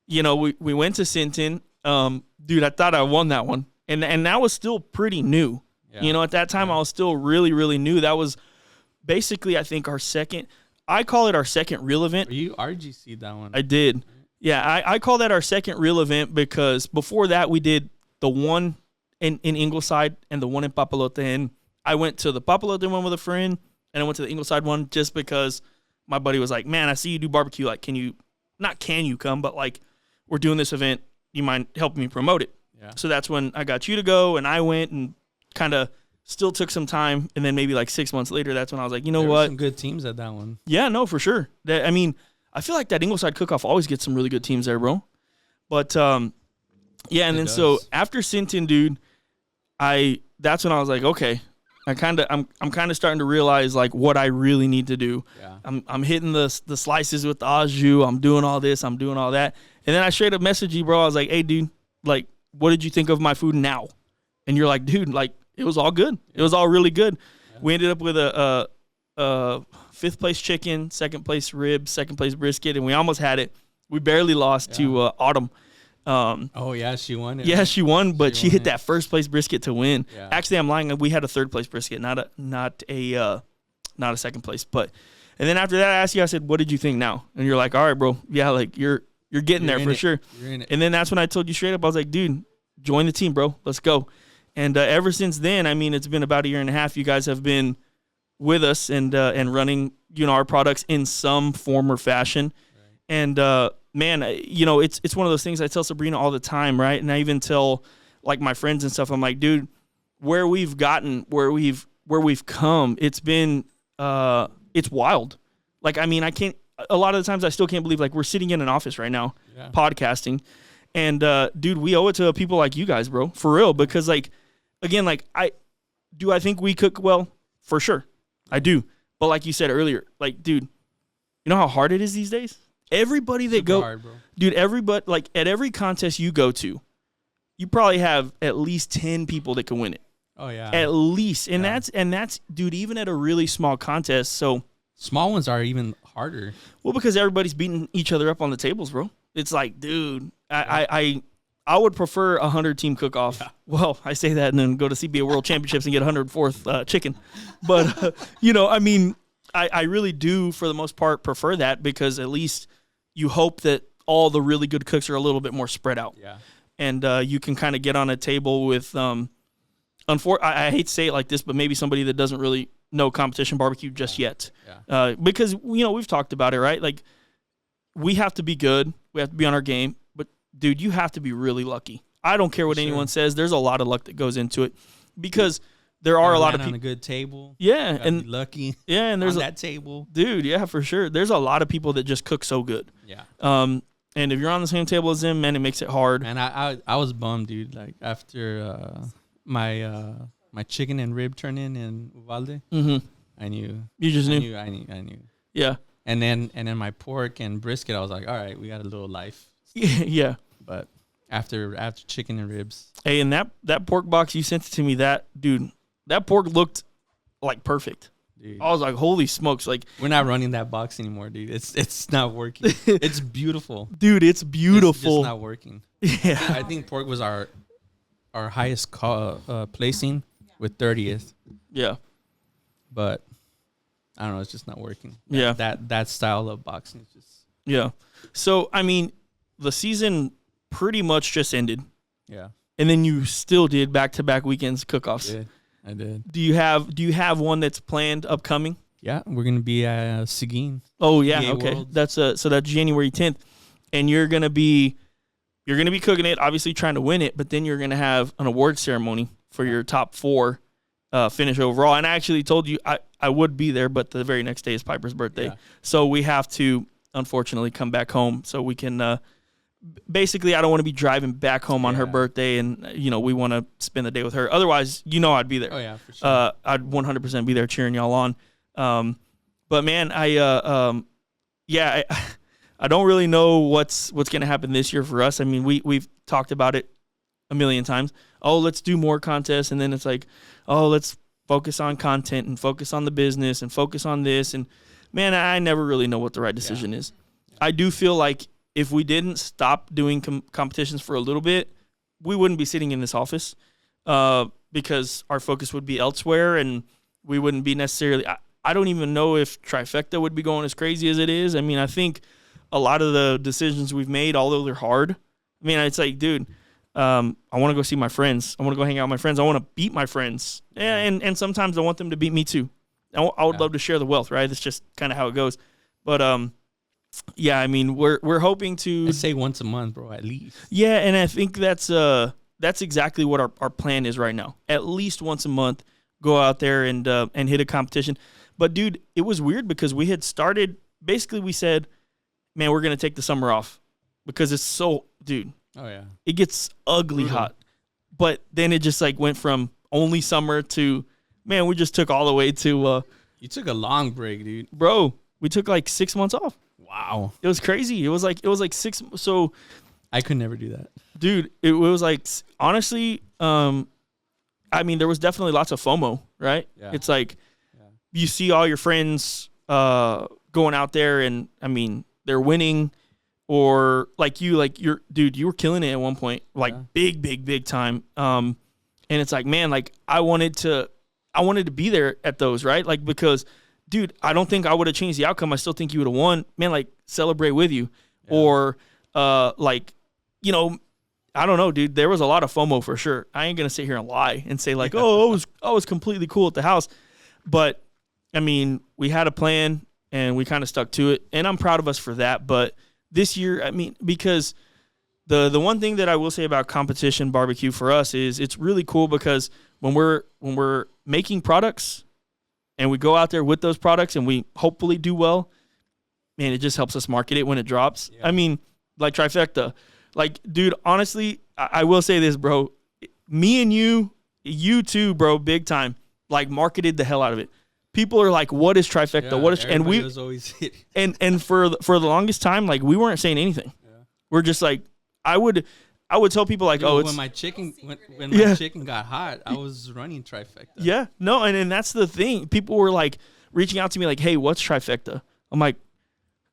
Speaker 1: we went to Sinton. Dude, I thought I won that one. And that was still pretty new. Yeah. At that time, I was still really, really new. That was basically, I think, I call it our second real event.
Speaker 2: You RGC'd that one.
Speaker 1: I did. Yeah, I call that our second real event because before that, we did the one in Ingleside and the one in Papalote. And I went to the Papalote one with a friend, and I went to the Ingleside one just because my buddy was like, man, I see you do barbecue. Like, can you come, but like, we're doing this event. You mind helping me promote it? Yeah. So that's when I got you to go, and I went and kind of still took some time. And then maybe like 6 months later, that's when I was like, you know what? There were
Speaker 2: some good teams at that one.
Speaker 1: Yeah, no, for sure. I mean, I feel like that Ingleside Cook-Off always gets some really good teams there, bro. But, yeah, and then so after Sinton, dude, that's when I was like, okay, I'm kind of starting to realize like what I really need to do. Yeah. I'm hitting the slices with the au jus. I'm doing all this. I'm doing all that. And then I straight up messaged you, bro. I was like, hey, dude, like, what did you think of my food now? And you're like, dude, like, it was all good. It was all really good. Yeah. We ended up with a 5th place chicken, 2nd place ribs, 2nd place brisket, and we almost had it. We barely lost to Autumn.
Speaker 2: She won.
Speaker 1: Yeah, she won, but she hit that 1st place brisket to win. Yeah. Actually, I'm lying. We had a 3rd place brisket, not a 2nd place. But and then after that, I asked you. I said, "What did you think now?" And you're like, "All right, bro. Yeah, like you're getting there for sure."
Speaker 2: You're in it.
Speaker 1: And then that's when I told you straight up. I was like, "Dude, join the team, bro. Let's go." And ever since then, I mean, it's been about a year and a half. You guys have been with us and running, our products in some form or fashion. Right. And man, it's one of those things I tell Sabrina all the time, right? And I even tell like my friends and stuff. I'm like, dude, where we've gotten, where we've come, it's been it's wild. Like, I mean, a lot of the times I still can't believe like we're sitting in an office right now podcasting. And dude, we owe it to people like you guys, bro, for real. Because like, again, like I think we cook well? For sure. I do. But like you said earlier, like, dude, you know how hard it is these days? Everybody that
Speaker 2: hard, bro.
Speaker 1: Dude, everybody, like at every contest you go to, you probably have at least 10 people that can win it.
Speaker 2: Oh yeah.
Speaker 1: At least. And that's dude, even at a really small contest. So
Speaker 2: small ones are even harder.
Speaker 1: Well, because everybody's beating each other up on the tables, bro. It's like, dude, I would prefer a 100-team cook-off. Yeah. Well, I say that and then go to CBA World Championships and get 104th chicken. But, I mean, I really do, for the most part, prefer that because at least you hope that all the really good cooks are a little bit more spread out.
Speaker 2: Yeah.
Speaker 1: And you can kind of get on a table with, I hate to say it like this, but maybe somebody that doesn't really know competition barbecue just yet. Yeah. Because, we've talked about it, right? Like, we have to be good. We have to be on our game. But, dude, you have to be really lucky. I don't care what anyone says. There's a lot of luck that goes into it because there are a lot of people
Speaker 2: on a good table.
Speaker 1: Yeah, and
Speaker 2: be lucky.
Speaker 1: Yeah, and there's
Speaker 2: on that table,
Speaker 1: dude. Yeah, for sure. There's a lot of people that just cook so good.
Speaker 2: Yeah.
Speaker 1: And if you're on the same table as them, man, it makes it hard.
Speaker 2: And I was bummed, dude. Like after my chicken and rib turn in Uvalde, I knew.
Speaker 1: You just knew.
Speaker 2: I knew.
Speaker 1: Yeah.
Speaker 2: And then my pork and brisket, I was like, all right, we got a little life.
Speaker 1: Yeah.
Speaker 2: But after chicken and ribs.
Speaker 1: Hey, and that pork box you sent it to me, that pork looked like perfect. Dude. I was like, holy smokes. Like,
Speaker 2: we're not running that box anymore, dude. It's not working. It's beautiful.
Speaker 1: Dude, it's beautiful. It's
Speaker 2: just not working.
Speaker 1: Yeah.
Speaker 2: I think pork was our highest placing with 30th.
Speaker 1: Yeah.
Speaker 2: But I don't know, it's just not working. That style of boxing is just.
Speaker 1: Yeah. So, I mean, the season pretty much just ended.
Speaker 2: Yeah.
Speaker 1: And then you still did back-to-back weekends cook-offs.
Speaker 2: I did.
Speaker 1: Do you have one that's planned upcoming?
Speaker 2: Yeah, we're gonna be at Seguin.
Speaker 1: Oh yeah, okay. Worlds. That's January 10th, and you're gonna be cooking it, obviously trying to win it, but then you're gonna have an award ceremony for your top 4 finish overall. And I actually told you I would be there, but the very next day is Piper's birthday, so we have to unfortunately come back home so we can. Basically, I don't want to be driving back home on her birthday, and we want to spend the day with her. Otherwise, I'd be there.
Speaker 2: Oh yeah, for sure.
Speaker 1: I'd 100% be there cheering y'all on. But man, I don't really know what's gonna happen this year for us. I mean, we've talked about it a million times. Oh, let's do more contests, and then it's like, oh, let's focus on content and focus on the business and focus on this. And man, I never really know what the right decision is. I do feel like if we didn't stop doing competitions for a little bit, we wouldn't be sitting in this office because our focus would be elsewhere, and we wouldn't be necessarily I don't even know if Trifecta would be going as crazy as it is. I mean, I think a lot of the decisions we've made, although they're hard, I mean, it's like, dude, I want to go see my friends. I want to go hang out with my friends. I want to beat my friends. And sometimes I want them to beat me too. I would love to share the wealth, right? It's just kind of how it goes. But yeah, I mean, we're hoping to.
Speaker 2: I say once a month, bro, at least.
Speaker 1: Yeah, and I think that's exactly what our plan is right now. At least once a month, go out there and hit a competition. But dude, it was weird because we had started. Basically, we said, "Man, we're gonna take the summer off because it's so, dude.
Speaker 2: Oh yeah,
Speaker 1: it gets ugly hot." But then it just like went from only summer to, man, we just took all the way to.
Speaker 2: You took a long break, dude.
Speaker 1: Bro, we took like 6 months off.
Speaker 2: Wow.
Speaker 1: It was crazy. It was like 6. So
Speaker 2: I could never do that.
Speaker 1: Dude, it was like, honestly, I mean, there was definitely lots of FOMO, right? Yeah. It's like you see all your friends going out there and, I mean, they're winning, or you were killing it at one point, like big time. And it's like, man, like I wanted to be there at those, right? Like, because dude, I don't think I would have changed the outcome. I still think you would have won. Man, like, celebrate with you. Yeah. Or, like, I don't know, dude. There was a lot of FOMO for sure. I ain't going to sit here and lie and say, like, oh, I was completely cool at the house. But, I mean, we had a plan, and we kind of stuck to it. And I'm proud of us for that. But this year, I mean, because the one thing that I will say about competition barbecue for us is it's really cool because when we're making products, and we go out there with those products and we hopefully do well, man, it just helps us market it when it drops. Yeah. I mean, like Trifecta. Like, dude, honestly, I will say this, bro. Me and you too, bro, big time, like marketed the hell out of it. People are like, what is Trifecta?
Speaker 2: Yeah,
Speaker 1: what is, and we
Speaker 2: was always
Speaker 1: and for the longest time, like we weren't saying anything. Yeah. We're just like, I would I would tell people like,
Speaker 2: Dude,
Speaker 1: oh, it's
Speaker 2: when my chicken got hot, I was running trifecta.
Speaker 1: Yeah, no, and that's the thing. People were like reaching out to me like, hey, what's trifecta? I'm like,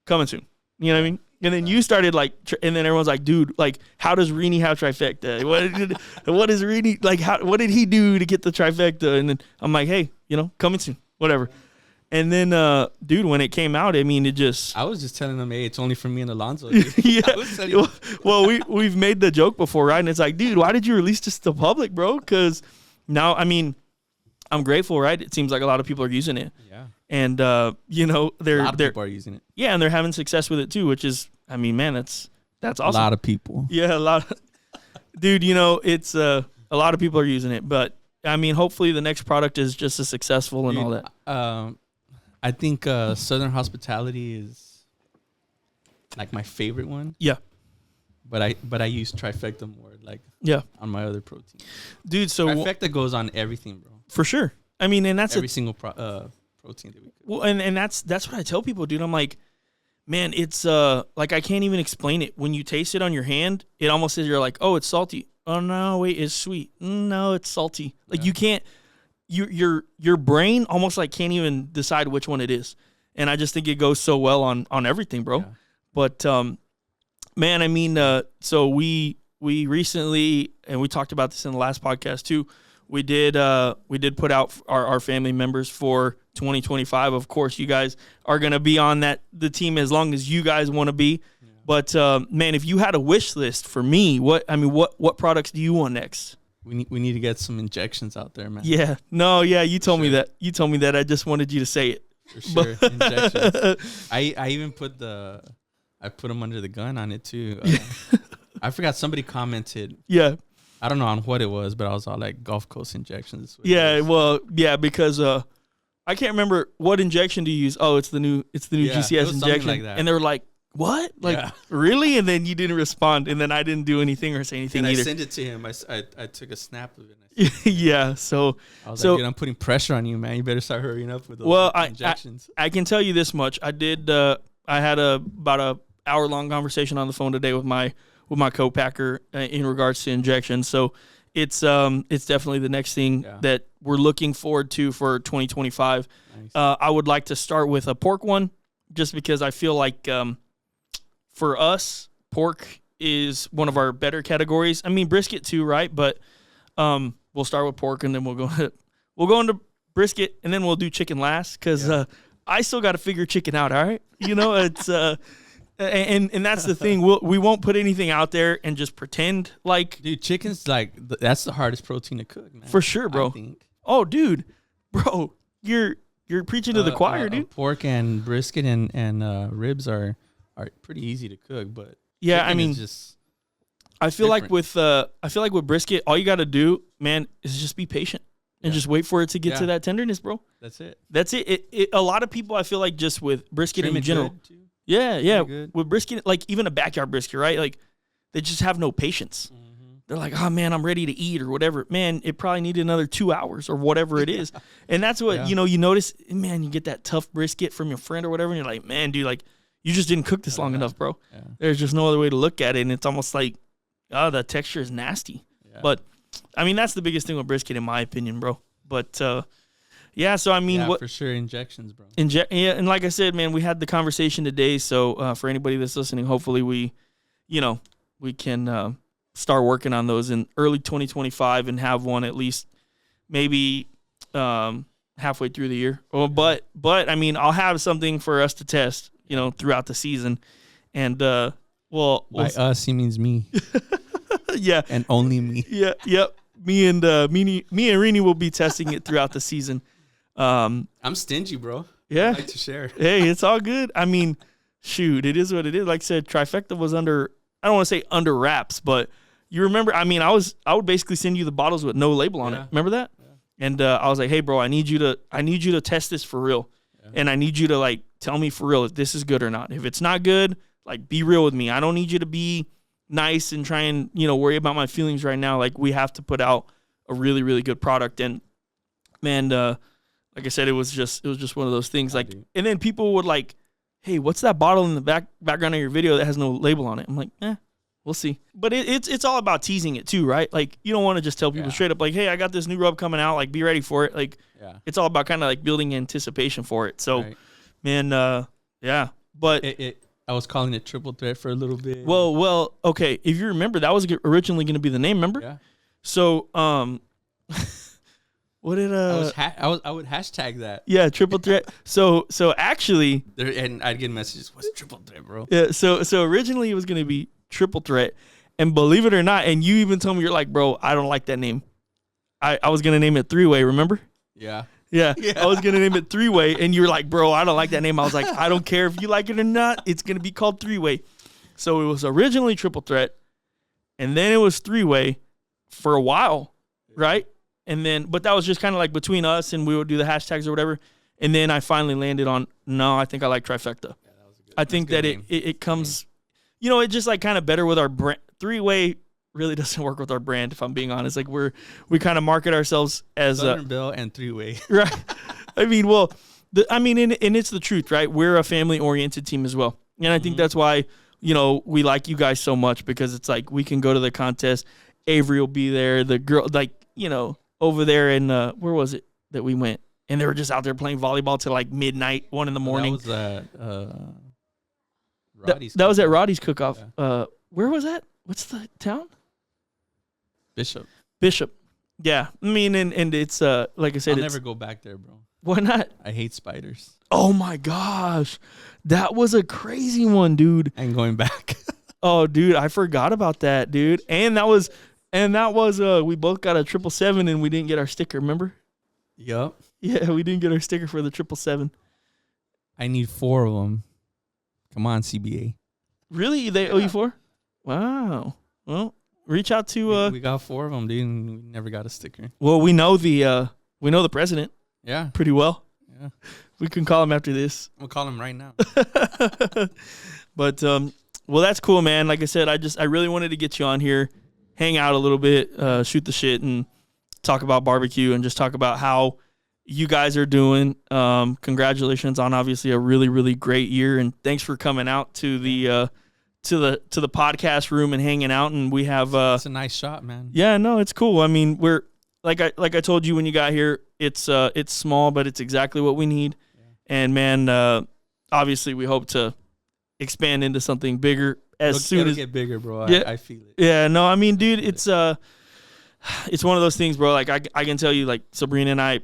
Speaker 1: coming soon. You know what I mean? And then you started like, and then everyone's like, dude, like, how does Rene have trifecta? What is Rene like? What did he do to get the trifecta? And then I'm like, hey, coming soon, whatever. And then, dude, when it came out, I mean,
Speaker 2: I was just telling them, hey, it's only for me and Alonzo.
Speaker 1: Yeah. Well, we've made the joke before, right? And it's like, dude, why did you release this to public, bro? Because now, I mean, I'm grateful, right? It seems like a lot of people are using it.
Speaker 2: Yeah.
Speaker 1: And, a lot
Speaker 2: of people are using it.
Speaker 1: Yeah, and they're having success with it too, which is, I mean, man, that's awesome.
Speaker 2: A lot of people.
Speaker 1: Yeah, a lot. Dude, it's a lot of people are using it. But, I mean, hopefully the next product is just as successful and all that.
Speaker 2: I think Southern Hospitality is like my favorite one.
Speaker 1: Yeah.
Speaker 2: But I use trifecta more, like on my other protein.
Speaker 1: Dude, so
Speaker 2: trifecta goes on everything, bro.
Speaker 1: For sure. I mean, and that's
Speaker 2: every single protein that we cook.
Speaker 1: Well, and that's what I tell people, dude. I'm like, man, it's like I can't even explain it. When you taste it on your hand, it almost says you're like, oh, it's salty. Oh no, wait, it's sweet. No, it's salty. Like you can't. Your brain almost like can't even decide which one it is, and I just think it goes so well on everything, bro. Yeah. But man, I mean, so we recently, and we talked about this in the last podcast too. We did put out our family members for 2025. Of course, you guys are gonna be on the team as long as you guys want to be. Yeah. But man, if you had a wish list for me, what products do you want next?
Speaker 2: We need to get some injections out there, man.
Speaker 1: Yeah. No, yeah, you told me that. You told me that. I just wanted you to say it.
Speaker 2: For sure. Injections. I even put them under the gun on it too. I forgot somebody commented.
Speaker 1: Yeah.
Speaker 2: I don't know on what it was, but I was all like Gulf Coast injections.
Speaker 1: Yeah, well, yeah, because I can't remember what injection do you use. Oh, it's the new GCS injection. Like that. And they were like, what? Like, really? And then you didn't respond, and then I didn't do anything or say anything either.
Speaker 2: I sent it to him. I took a snap of it.
Speaker 1: Yeah, so
Speaker 2: I was like, dude, I'm putting pressure on you, man. You better start hurrying up with those injections.
Speaker 1: I can tell you this much. I had about a hour-long conversation on the phone today with my co-packer in regards to injections. So it's definitely the next thing that we're looking forward to for 2025. Nice. I would like to start with a pork one, just because I feel like for us, pork is one of our better categories. I mean, brisket too, right? But we'll start with pork, and then we'll go into brisket, and then we'll do chicken last, because I still got to figure chicken out. All right, it's and that's the thing. We won't put anything out there and just pretend like.
Speaker 2: Dude, chicken's like that's the hardest protein to cook, man.
Speaker 1: For sure, bro. Oh, dude, bro, you're preaching to the choir, dude.
Speaker 2: Pork and brisket and ribs are pretty easy to cook, but
Speaker 1: yeah, I mean, I feel like with brisket, all you got to do, man, is just be patient and just wait for it to get to that tenderness, bro.
Speaker 2: That's it.
Speaker 1: That's it. A lot of people, I feel like, just with brisket in general. Yeah. With brisket, like even a backyard brisket, right? Like they just have no patience. Mm-hmm. They're like, oh man, I'm ready to eat or whatever. Man, it probably needed another 2 hours or whatever it is. And that's what, you notice, man, you get that tough brisket from your friend or whatever. And you're like, man, dude, like you just didn't cook this long enough, bro. Yeah. There's just no other way to look at it. And it's almost like, oh, the texture is nasty. Yeah. But I mean, that's the biggest thing with brisket in my opinion, bro. But, yeah, so I mean,
Speaker 2: for sure, injections, bro.
Speaker 1: And like I said, man, we had the conversation today. So for anybody that's listening, hopefully we can start working on those in early 2025 and have one at least maybe halfway through the year. Well, but I mean, I'll have something for us to test, throughout the season. And by
Speaker 2: us, he means me.
Speaker 1: Yeah,
Speaker 2: and only me.
Speaker 1: Yeah, yep. Me and Rene will be testing it throughout the season.
Speaker 2: I'm stingy, bro.
Speaker 1: Yeah.
Speaker 2: I like to share.
Speaker 1: Hey, it's all good. I mean, shoot, it is what it is. Like I said, Trifecta was I don't want to say under wraps, but you remember, I mean, I would basically send you the bottles with no label on it. Remember that? Yeah. And I was like, hey, bro, I need you to test this for real. Yeah. And I need you to like tell me for real if this is good or not. If it's not good, like be real with me. I don't need you to be nice and try and, worry about my feelings right now. Like we have to put out a really, really good product. And man, like I said, it was just one of those things. Like, and then people would like, hey, what's that bottle in the background of your video that has no label on it? I'm like, We'll see. But it's all about teasing it too, right? Like, you don't want to just tell people straight up, like, hey, I got this new rub coming out. Like, be ready for it. Like, it's all about kind of like building anticipation for it. So, man, yeah. But
Speaker 2: I was calling it Triple Threat for a little bit.
Speaker 1: Well, okay. If you remember, that was originally going to be the name. Remember?
Speaker 2: Yeah.
Speaker 1: So, what did
Speaker 2: I would hashtag that.
Speaker 1: Yeah, Triple Threat. So actually,
Speaker 2: and I'd get messages. What's Triple Threat, bro?
Speaker 1: Yeah. So originally it was going to be Triple Threat, and believe it or not, and you even told me, you're like, bro, I don't like that name. I was going to name it Three-Way. Remember?
Speaker 2: Yeah.
Speaker 1: Yeah, I was going to name it Three-Way, and you were like, bro, I don't like that name. I was like, I don't care if you like it or not. It's going to be called Three-Way. So it was originally Triple Threat, and then it was Three-Way for a while, right? And then, but that was just kind of like between us, and we would do the hashtags or whatever. And then I finally landed on, no, I think I like Trifecta. Yeah, that was a good, I think that it comes, you know, it just like kind of better with our brand. Three-Way really doesn't work with our brand, if I'm being honest. Like we kind of market ourselves as
Speaker 2: Southern Belle and Three-Way.
Speaker 1: Right. I mean, well, and it's the truth, right? We're a family-oriented team as well. And I think that's why, you know, we like you guys so much, because it's like we can go to the contest. Avery will be there. The girl, like, you know, over there in, where was it that we went? And they were just out there playing volleyball till like midnight, 1 a.m.
Speaker 2: That was at Roddy's.
Speaker 1: That was at Roddy's cook-off. Yeah. Where was that? What's the town? Bishop. Yeah. I mean, and it's, like I said,
Speaker 2: I'll never go back there, bro.
Speaker 1: Why not?
Speaker 2: I hate spiders.
Speaker 1: Oh my gosh. That was a crazy one, dude.
Speaker 2: And going back.
Speaker 1: Oh, dude, I forgot about that, dude. And that was we both got a 777 and we didn't get our sticker, remember?
Speaker 2: Yup.
Speaker 1: Yeah, we didn't get our sticker for the 777.
Speaker 2: I need 4 of them. Come on, CBA.
Speaker 1: Really? They owe you 4? Wow. Well, reach out to
Speaker 2: we got 4 of them, dude, and we never got a sticker.
Speaker 1: Well, we know the president.
Speaker 2: Yeah.
Speaker 1: Pretty well.
Speaker 2: Yeah.
Speaker 1: We can call him after this.
Speaker 2: We'll call him right now.
Speaker 1: But well, that's cool, man. Like I said, I really wanted to get you on here, hang out a little bit, shoot the shit, and talk about barbecue, and just talk about how you guys are doing. Congratulations on obviously a really, really great year, and thanks for coming out to the podcast room and hanging out. And we have
Speaker 2: it's a nice shot, man.
Speaker 1: Yeah, no, it's cool. I mean, we're like I told you when you got here, it's small, but it's exactly what we need. Yeah. And man, obviously we hope to expand into something bigger it'll
Speaker 2: get bigger, bro.
Speaker 1: Yeah,
Speaker 2: I feel it.
Speaker 1: Yeah, no, I mean, dude, it's one of those things, bro. Like I can tell you, like Sabrina and I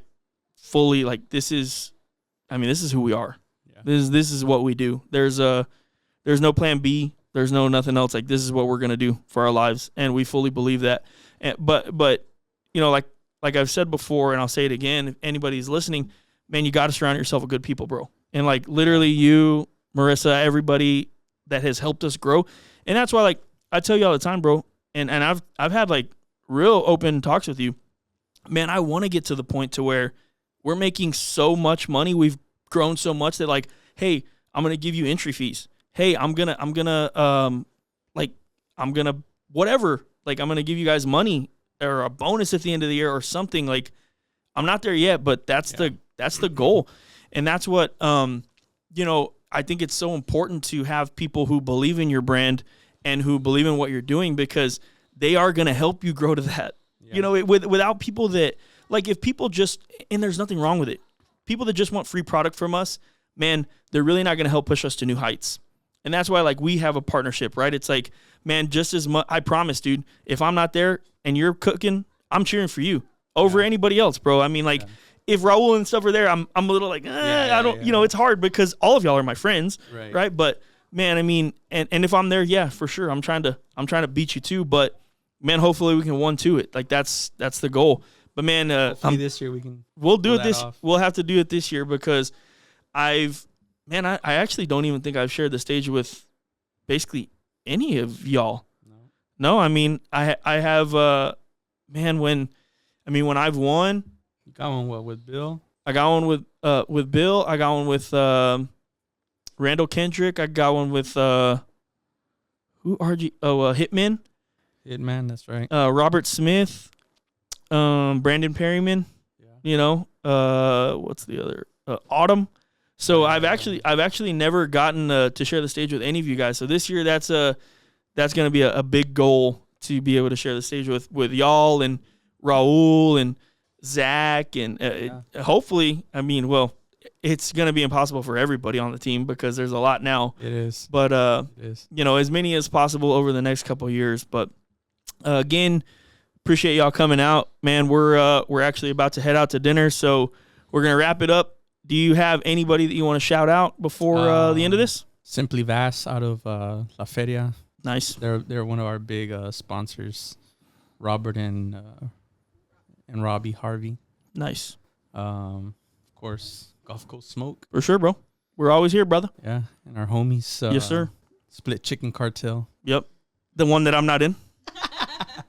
Speaker 1: fully, like, this is who we are. Yeah. This is what we do. There's no plan B. There's no nothing else. Like, this is what we're gonna do for our lives, and we fully believe that. But you know, like I've said before, and I'll say it again, if anybody's listening, man, you got to surround yourself with good people, bro. And like literally you, Marissa, everybody that has helped us grow. And that's why, like, I tell you all the time, bro, and I've had like real open talks with you. Man, I want to get to the point to where we're making so much money. We've grown so much that, like, hey, I'm going to give you entry fees. Hey, I'm going to whatever. Like, I'm going to give you guys money or a bonus at the end of the year or something. Like, I'm not there yet, but that's the goal. And that's what, you know, I think it's so important to have people who believe in your brand and who believe in what you're doing, because they are going to help you grow to that. Yeah. You know, without people that, like, if people just, and there's nothing wrong with it, people that just want free product from us, man, they're really not going to help push us to new heights. And that's why, like, we have a partnership, right? It's like, man, just as much, I promise, dude, if I'm not there and you're cooking, I'm cheering for you over anybody else, bro. I mean, like, if Raul and stuff are there, I'm a little like, I don't, you know, it's hard because all of y'all are my friends, right? But man, I mean, and if I'm there, yeah, for sure, I'm trying to beat you too. But man, hopefully we can 1-2 it. Like, that's the goal. But man,
Speaker 2: this year
Speaker 1: we'll do it this. We'll have to do it this year, because I actually don't even think I've shared the stage with basically any of y'all. No, I mean, I have, man, when I've won.
Speaker 2: You got one with Bill?
Speaker 1: I got one with Bill. I got one with Randall Kendrick. I got one with Hitman.
Speaker 2: Hitman, that's right.
Speaker 1: Robert Smith, Brandon Perryman. Yeah. You know, what's the other? Autumn. So I've actually never gotten to share the stage with any of you guys. So this year, that's that's going to be a big goal to be able to share the stage with y'all and Raul and Zach. And hopefully, I mean, well, it's going to be impossible for everybody on the team because there's a lot now.
Speaker 2: It is.
Speaker 1: But,
Speaker 2: it is.
Speaker 1: you know, as many as possible over the next couple of years. But, again, appreciate y'all coming out. Man, we're actually about to head out to dinner, so we're going to wrap it up. Do you have anybody that you want to shout out before the end of this?
Speaker 2: Simply Vass out of La Feria.
Speaker 1: Nice.
Speaker 2: They're one of our big sponsors, Robert and Robbie Harvey.
Speaker 1: Nice.
Speaker 2: Of course, Gulf Coast Smoke.
Speaker 1: For sure, bro. We're always here, brother.
Speaker 2: Yeah, and our homies.
Speaker 1: Yes, sir.
Speaker 2: Split Chicken Cartel.
Speaker 1: Yep. The one that I'm not in.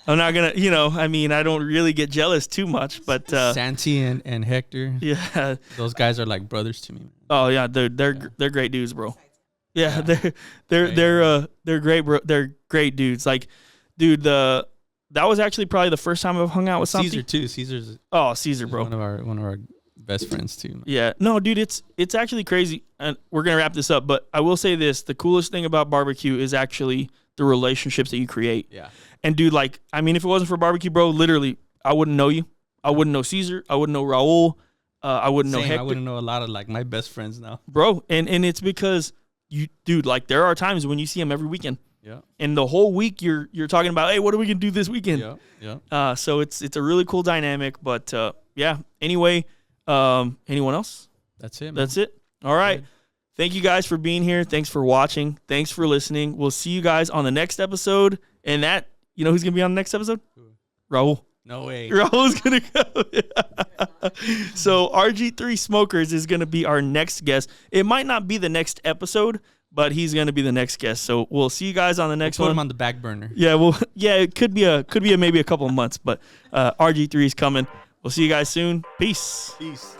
Speaker 1: I'm not going to, you know, I mean, I don't really get jealous too much, but.
Speaker 2: Santi and Hector.
Speaker 1: Yeah.
Speaker 2: Those guys are like brothers to me. Man.
Speaker 1: Oh, yeah. They're great dudes, bro. Yeah. They're great, bro. They're great dudes. Like, dude, that was actually probably the first time I've hung out with Santi.
Speaker 2: Caesar, too. Caesar,
Speaker 1: Bro.
Speaker 2: One of our best friends, too. Man.
Speaker 1: Yeah. No, dude, it's actually crazy. And we're going to wrap this up, but I will say this. The coolest thing about barbecue is actually the relationships that you create.
Speaker 2: Yeah.
Speaker 1: And, dude, like, I mean, if it wasn't for barbecue, bro, literally, I wouldn't know you. I wouldn't know Caesar. I wouldn't know Raul. I wouldn't know Hector.
Speaker 2: I wouldn't know a lot of, like, my best friends now.
Speaker 1: Bro, and it's because, dude, like, there are times when you see them every weekend.
Speaker 2: Yeah.
Speaker 1: And the whole week you're talking about, hey, what are we going to do this weekend?
Speaker 2: Yeah.
Speaker 1: So it's a really cool dynamic. But, yeah, anyway, anyone else?
Speaker 2: That's it, man.
Speaker 1: That's it. All right. Good. Thank you guys for being here. Thanks for watching. Thanks for listening. We'll see you guys on the next episode. And that, you know who's going to be on the next episode? Raul.
Speaker 2: No way.
Speaker 1: Raul's going to go. So RG3 Smokers is going to be our next guest. It might not be the next episode, but he's going to be the next guest. So we'll see you guys on the next one.
Speaker 2: Put him on the back burner.
Speaker 1: Yeah, well, yeah, it could be maybe a couple of months, but RG3 is coming. We'll see you guys soon. Peace.
Speaker 2: Peace.